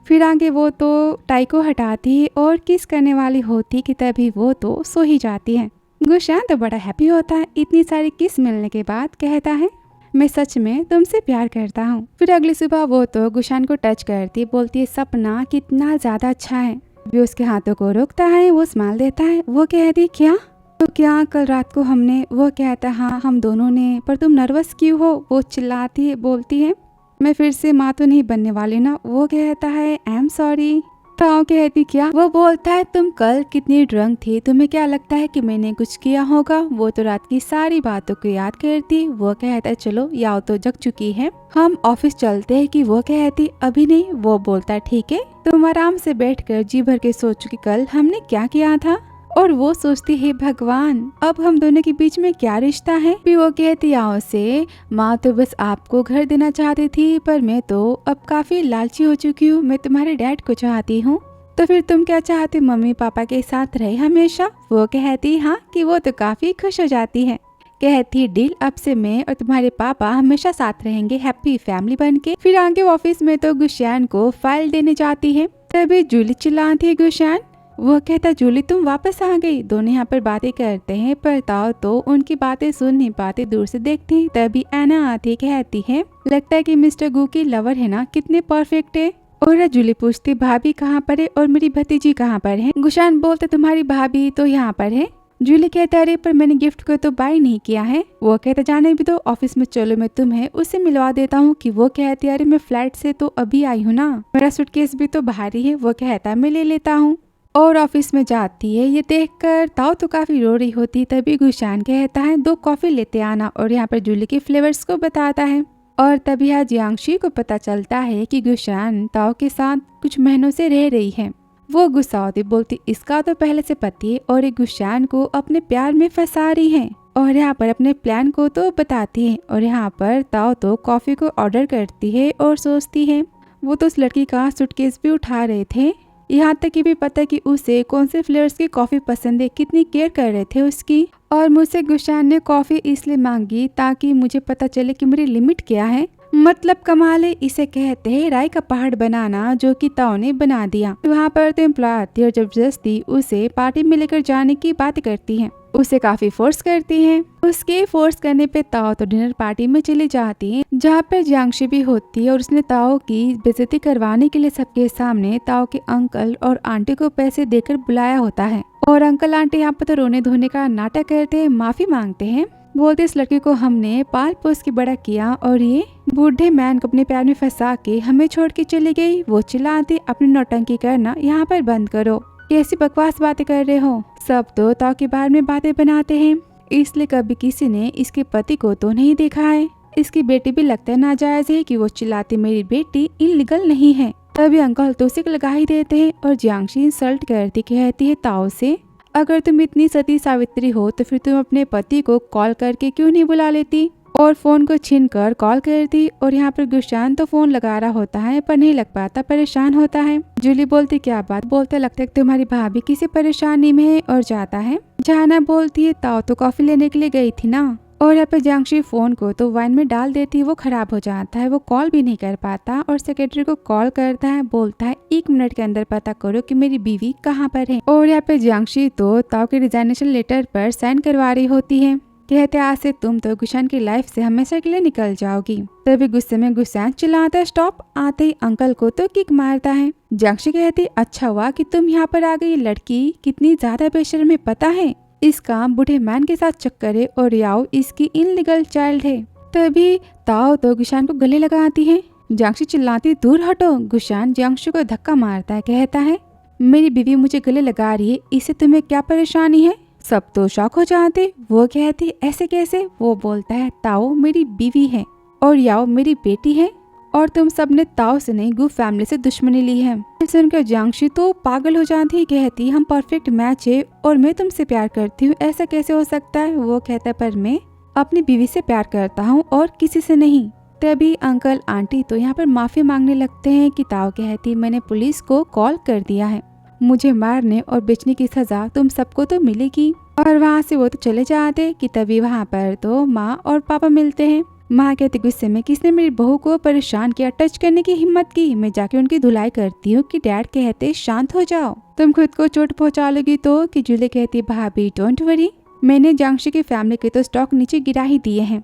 फिर आगे वो तो टाई को हटाती है और किस करने वाली होती कि तभी वो तो सो ही जाती है। गुशान तो बड़ा हैप्पी होता है इतनी सारी किस मिलने के बाद। कहता है, मैं सच में तुमसे प्यार करता हूँ। फिर अगली सुबह वो तो गुशान को टच करती, बोलती है, सपना कितना ज्यादा अच्छा है। भी उसके हाथों को रोकता है, वो स्माइल देता है। वो कहती, क्या तो क्या कल रात को हमने। वो कहता है, हाँ हम दोनों ने, पर तुम नर्वस क्यों हो। वो चिल्लाती है, बोलती है, मैं फिर से माँ तो नहीं बनने वाली ना। वो कहता है, आई एम सॉरी। ताऊ कहती, क्या। वो बोलता है, तुम कल कितनी ड्रंक थी, तुम्हें क्या लगता है कि मैंने कुछ किया होगा। वो तो रात की सारी बातों को याद करती। वो कहता है, चलो याओ तो जग चुकी है, हम ऑफिस चलते हैं। कि वो कहती, अभी नहीं। वो बोलता है, ठीक है तुम आराम से बैठकर जी भर के सोचो कि कल हमने क्या किया था। और वो सोचती है, भगवान अब हम दोनों के बीच में क्या रिश्ता है। फिर वो कहती आओ से, माँ तो बस आपको घर देना चाहती थी, पर मैं तो अब काफी लालची हो चुकी हूँ, मैं तुम्हारे डैड को चाहती हूँ। तो फिर तुम क्या चाहते, मम्मी पापा के साथ रहे हमेशा। वो कहती, हाँ। कि वो तो काफी खुश हो जाती है, कहती, डील, अब से मैं और तुम्हारे पापा हमेशा साथ रहेंगे, हैप्पी फैमिली बनके। फिर आगे ऑफिस में तो गुशान को फाइल देने जाती है। तभी जूली चिल्लाती है, गुशान। वो कहता, जूली तुम वापस आ गई। दोनों यहाँ पर बातें करते हैं, पर ताऊ तो उनकी बातें सुन नहीं पाते, दूर से देखती। तभी एना आती, कहती है, लगता है कि मिस्टर गू की लवर है ना, कितने परफेक्ट है। और जूली पूछती, भाभी कहाँ पर है और मेरी भतीजी कहाँ पर है। गुशान बोलते, तुम्हारी भाभी तो यहाँ पर है। जूली कहता, अरे पर मैंने गिफ्ट को तो बाय नहीं किया है। वो कहता, जाने भी दो, ऑफिस में चलो मैं तुम्हें उससे मिलवा देता हूँ। कि वो कहती, अरे मैं फ्लाइट से तो अभी आई हूँ ना, मेरा सूटकेस भी तो बाहर ही है। वो कहता, मैं ले लेता हूँ। और ऑफिस में जाती है। ये देखकर ताओ तो काफी रो रही होती। तभी गुशान कहता है 2 कॉफी लेते आना और यहाँ पर जूली के फ्लेवर्स को बताता है। और तभी यहाँ जियांगशी को पता चलता है कि गुशान ताओ के साथ कुछ महीनों से रह रही है। वो गुस्सा होती बोलती इसका तो पहले से पति है और ये गुशान को अपने प्यार में फंसा रही है और यहाँ पर अपने प्लान को तो बताती है। और यहाँ पर ताओ तो कॉफी को ऑर्डर करती है और सोचती है वो तो उस लड़की का सूटकेस भी उठा रहे थे, यहाँ तक कि भी पता कि उसे कौन से फ्लेवर्स की कॉफी पसंद है, कितनी केयर कर रहे थे उसकी। और मुझसे गुशान ने कॉफी इसलिए मांगी ताकि मुझे पता चले कि मेरी लिमिट क्या है। मतलब कमाल है, इसे कहते हैं राय का पहाड़ बनाना, जो कि ताओ ने बना दिया। वहाँ पर तो एम्प्लॉय आती है और जबरदस्ती उसे पार्टी में लेकर जाने की बात करती है, उसे काफी फोर्स करती है। उसके फोर्स करने पे ताओ तो डिनर पार्टी में चली जाती है, जहाँ पर जियांगशी भी होती है। और उसने ताओ की बेइज्जती करवाने के लिए सबके सामने ताओ के अंकल और आंटी को पैसे देकर बुलाया होता है। और अंकल आंटी यहाँ पर तो रोने धोने का नाटक करते हैं, माफी मांगते हैं, बोलते इस लड़की को हमने पाल पोस के बड़ा किया और ये बूढ़े मैन को अपने प्यार में फंसा के हमें छोड़ के चली गई। वो चिल्लाती अपनी नौटंकी करना यहाँ पर बंद करो, कैसी बकवास बातें कर रहे हो। सब तो ताओ के बारे में बातें बनाते हैं, इसलिए कभी किसी ने इसके पति को तो नहीं देखा है। इसकी बेटी भी लगता है नाजायज है कि वो चिल्लाती मेरी बेटी इलीगल नहीं है। तभी अंकल तो उसे लगा ही देते हैं और जियांगशी इंसल्ट करती कहती है ताओ से अगर तुम इतनी सती सावित्री हो तो फिर तुम अपने पति को कॉल करके क्यों नहीं बुला लेती। और फोन को छीन कर कॉल करती। और यहाँ पर गुशान तो फोन लगा रहा होता है पर नहीं लग पाता, परेशान होता है। जूली बोलती क्या बात, बोलते लगता है तुम्हारी भाभी किसी परेशानी में है और जाता है। जाना बोलती है ताओ तो कॉफी लेने के लिए गई थी ना। और यहाँ पे जियांगशी फोन को तो वाइन में डाल देती है, वो खराब हो जाता है, वो कॉल भी नहीं कर पाता। और सेक्रेटरी को कॉल करता है, बोलता है 1 मिनट के अंदर पता करो कि मेरी बीवी कहाँ पर है। और यहाँ पे जियांगशी तो ताओ के रिजाइनेशन लेटर पर साइन करवा रही होती है, कहते आज से तुम तो गुशान की लाइफ से हमेशा के लिए निकल जाओगी। तभी गुस्से में गुशान चिल्लाता है स्टॉप, आते ही अंकल को तो किक मारता है। जियांगशी कहती अच्छा हुआ कि तुम यहाँ पर आ गई, लड़की कितनी ज्यादा बेशर्म है पता है, इसका बूढ़े मैन के साथ चक्कर है और याओ इसकी इनलीगल चाइल्ड है। तभी ताओ तो गुशान को गले लगाती है। जियांगशी चिल्लाती दूर हटो। गुशान जियांगशी को धक्का मारता है, कहता है मेरी बीवी मुझे गले लगा रही है, इससे तुम्हें क्या परेशानी है। सब तो शॉक हो जाते, वो कहती ऐसे कैसे। वो बोलता है ताओ मेरी बीवी है और याओ मेरी बेटी है और तुम सबने ताओ से नहीं गु फैमिली से दुश्मनी ली है। सुनकर जियांगशी तो पागल हो जाती है, कहती हम परफेक्ट मैच है और मैं तुमसे प्यार करती हूँ, ऐसा कैसे हो सकता है। वो कहता है पर मैं अपनी बीवी से प्यार करता हूँ और किसी से नहीं। तभी अंकल आंटी तो यहाँ पर माफी मांगने लगते हैं कि ताओ कहती मैंने पुलिस को कॉल कर दिया है, मुझे मारने और बेचने की सजा तुम सबको तो मिलेगी। और वहाँ से वो तो चले जाते कि तभी वहाँ पर तो माँ और पापा मिलते हैं। माँ कहती गुस्से में किसने मेरी बहू को परेशान किया, टच करने की हिम्मत की, मैं जाके उनकी धुलाई करती हूँ कि डैड कहते शांत हो जाओ, तुम खुद को चोट पहुँचा लोगी तो। कि जूली कहती भाभी डोंट वरी, मैंने जियांगशी की फैमिली के तो स्टॉक नीचे गिरा ही दिए हैं,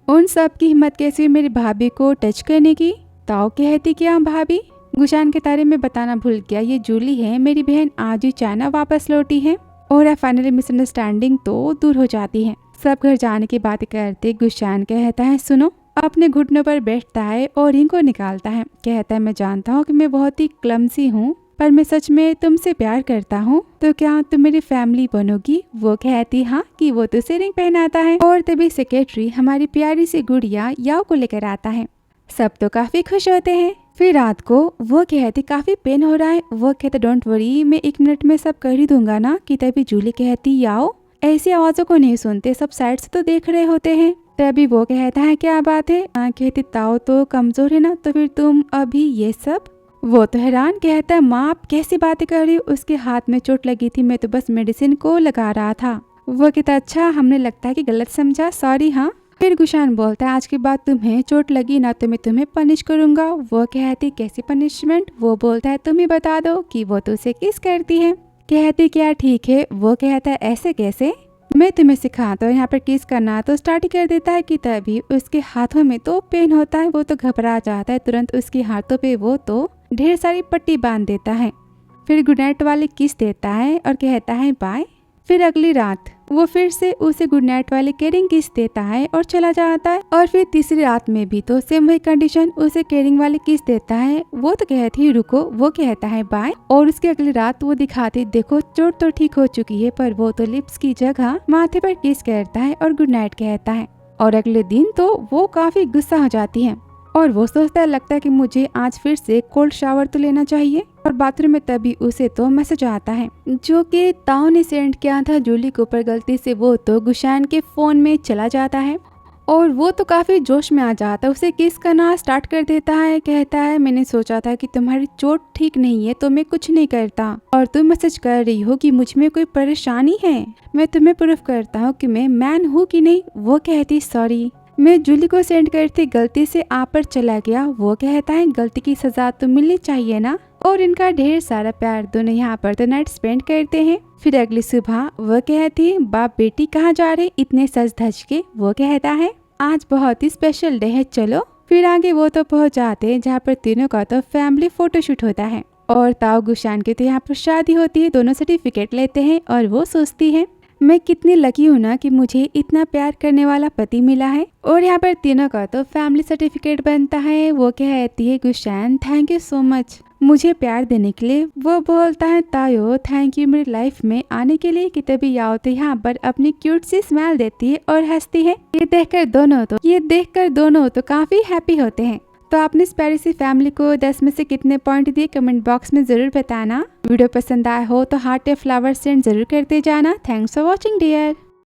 उन सब की हिम्मत कैसी हुई मेरी भाभी को टच करने की। ताओ कहती क्या भाभी, गुशान के तारे में बताना भूल गया, ये जूली है मेरी बहन, आज ही चाइना वापस लौटी है। और फाइनली मिसअंडरस्टैंडिंग तो दूर हो जाती है। सब घर जाने की बात करते गुशान कहता है सुनो, अपने घुटनों पर बैठता है और रिंग को निकालता है, कहता है मैं जानता हूँ कि मैं बहुत ही क्लमसी हूँ पर मैं सच में तुमसे प्यार करता हूँ, तो क्या तुम मेरी फैमिली बनोगी। वो कहती हाँ कि वो तो उसे रिंग पहनाता है। और तभी सेक्रेटरी हमारी प्यारी सी गुड़िया याओ को लेकर आता है, सब तो काफी खुश होते हैं। फिर रात को वो कहती काफी पेन हो रहा है, वो कहते डोंट वरी मैं 1 मिनट में सब कर ही दूंगा ना। कि तभी जूली कहती याओ ऐसी आवाजों को नहीं सुनते, सब साइड से तो देख रहे होते हैं। तभी वो कहता है क्या बात है, कहती ताओ तो कमजोर है ना, तो फिर तुम अभी ये सब। वो तो हैरान, कहता है माँ आप कैसी बातें कर रही हो, उसके हाथ में चोट लगी थी, मैं तो बस मेडिसिन को लगा रहा था। वो कहता अच्छा हमने लगता है कि गलत समझा, सॉरी। हाँ फिर गुशान बोलता है आज के बाद तुम्हें चोट लगी ना तो मैं तुम्हें पनिश करूंगा। वो कहती कैसी पनिशमेंट। वो बोलता है तुम ही बता दो कि वो तो उसे किस करती है। कहती क्या ठीक है। वो कहता है ऐसे कैसे, मैं तुम्हें सिखाता हूँ यहाँ पर किस करना। तो स्टार्ट कर देता है कि तभी उसके हाथों में तो पेन होता है, वो तो घबरा जाता है, तुरंत उसके हाथों पे वो तो ढेर सारी पट्टी बांध देता है। फिर गुड नाइट वाली किस देता है और कहता है बाय। फिर अगली रात वो फिर से उसे गुड नाइट वाली केयरिंग किस देता है और चला जाता है। और फिर तीसरी रात में भी तो सेम वही कंडीशन, उसे केयरिंग वाली किस देता है। वो तो कहती है रुको, वो कहता है बाय। और उसकी अगली रात वो दिखाती देखो चोट तो ठीक हो चुकी है, पर वो तो लिप्स की जगह माथे पर किस करता है और गुड नाइट कहता है। और अगले दिन तो वो काफी गुस्सा हो जाती है और वो सोचता है लगता है कि मुझे आज फिर से कोल्ड शावर तो लेना चाहिए। और बाथरूम में तभी उसे तो मैसेज आता है जो कि ताओ ने सेंड किया था जूली को, पर गलती से वो तो गुशान के फोन में चला जाता है। और वो तो काफी जोश में आ जाता है, उसे किस करना स्टार्ट कर देता है। कहता है मैंने सोचा था कि तुम्हारी चोट ठीक नहीं है तो मैं कुछ नहीं करता, और तुम मैसेज कर रही हो कि मुझ में कोई परेशानी है। मैं तुम्हें प्रूफ करता हूँ कि मैं मैन हूँ कि नहीं। वो कहती सॉरी, मैं जूली को सेंड करती गलती से आप पर चला गया। वो कहता है गलती की सजा तो मिलनी चाहिए ना। और इनका ढेर सारा प्यार, दोनों यहाँ पर तो नाइट स्पेंड करते हैं। फिर अगली सुबह वो कहती है बाप बेटी कहाँ जा रहे इतने सज धज के। वो कहता है आज बहुत ही स्पेशल डे है, चलो। फिर आगे वो तो पहुँच जाते हैं जहाँ पर तीनों का तो फैमिली फोटोशूट होता है। और ताओ गुशान की तो यहाँ पर शादी होती है, दोनों सर्टिफिकेट लेते हैं। और वो सोचती है मैं कितनी लकी हूँ ना कि मुझे इतना प्यार करने वाला पति मिला है। और यहाँ पर तीनों का तो फैमिली सर्टिफिकेट बनता है। वो कहती है गुशान थैंक यू सो मच मुझे प्यार देने के लिए। वो बोलता है तायो थैंक यू मेरी लाइफ में आने के लिए। कि तभी याओ तो यहाँ पर अपनी क्यूट सी स्माइल देती है और हंसती है। ये देखकर दोनों तो काफी हैप्पी होते हैं। तो आपने इस प्यारी सी फैमिली को 10 में से कितने पॉइंट दिए कमेंट बॉक्स में जरूर बताना। वीडियो पसंद आया हो तो हार्ट या फ्लावर सेंड जरूर करते जाना। Thanks for watching dear.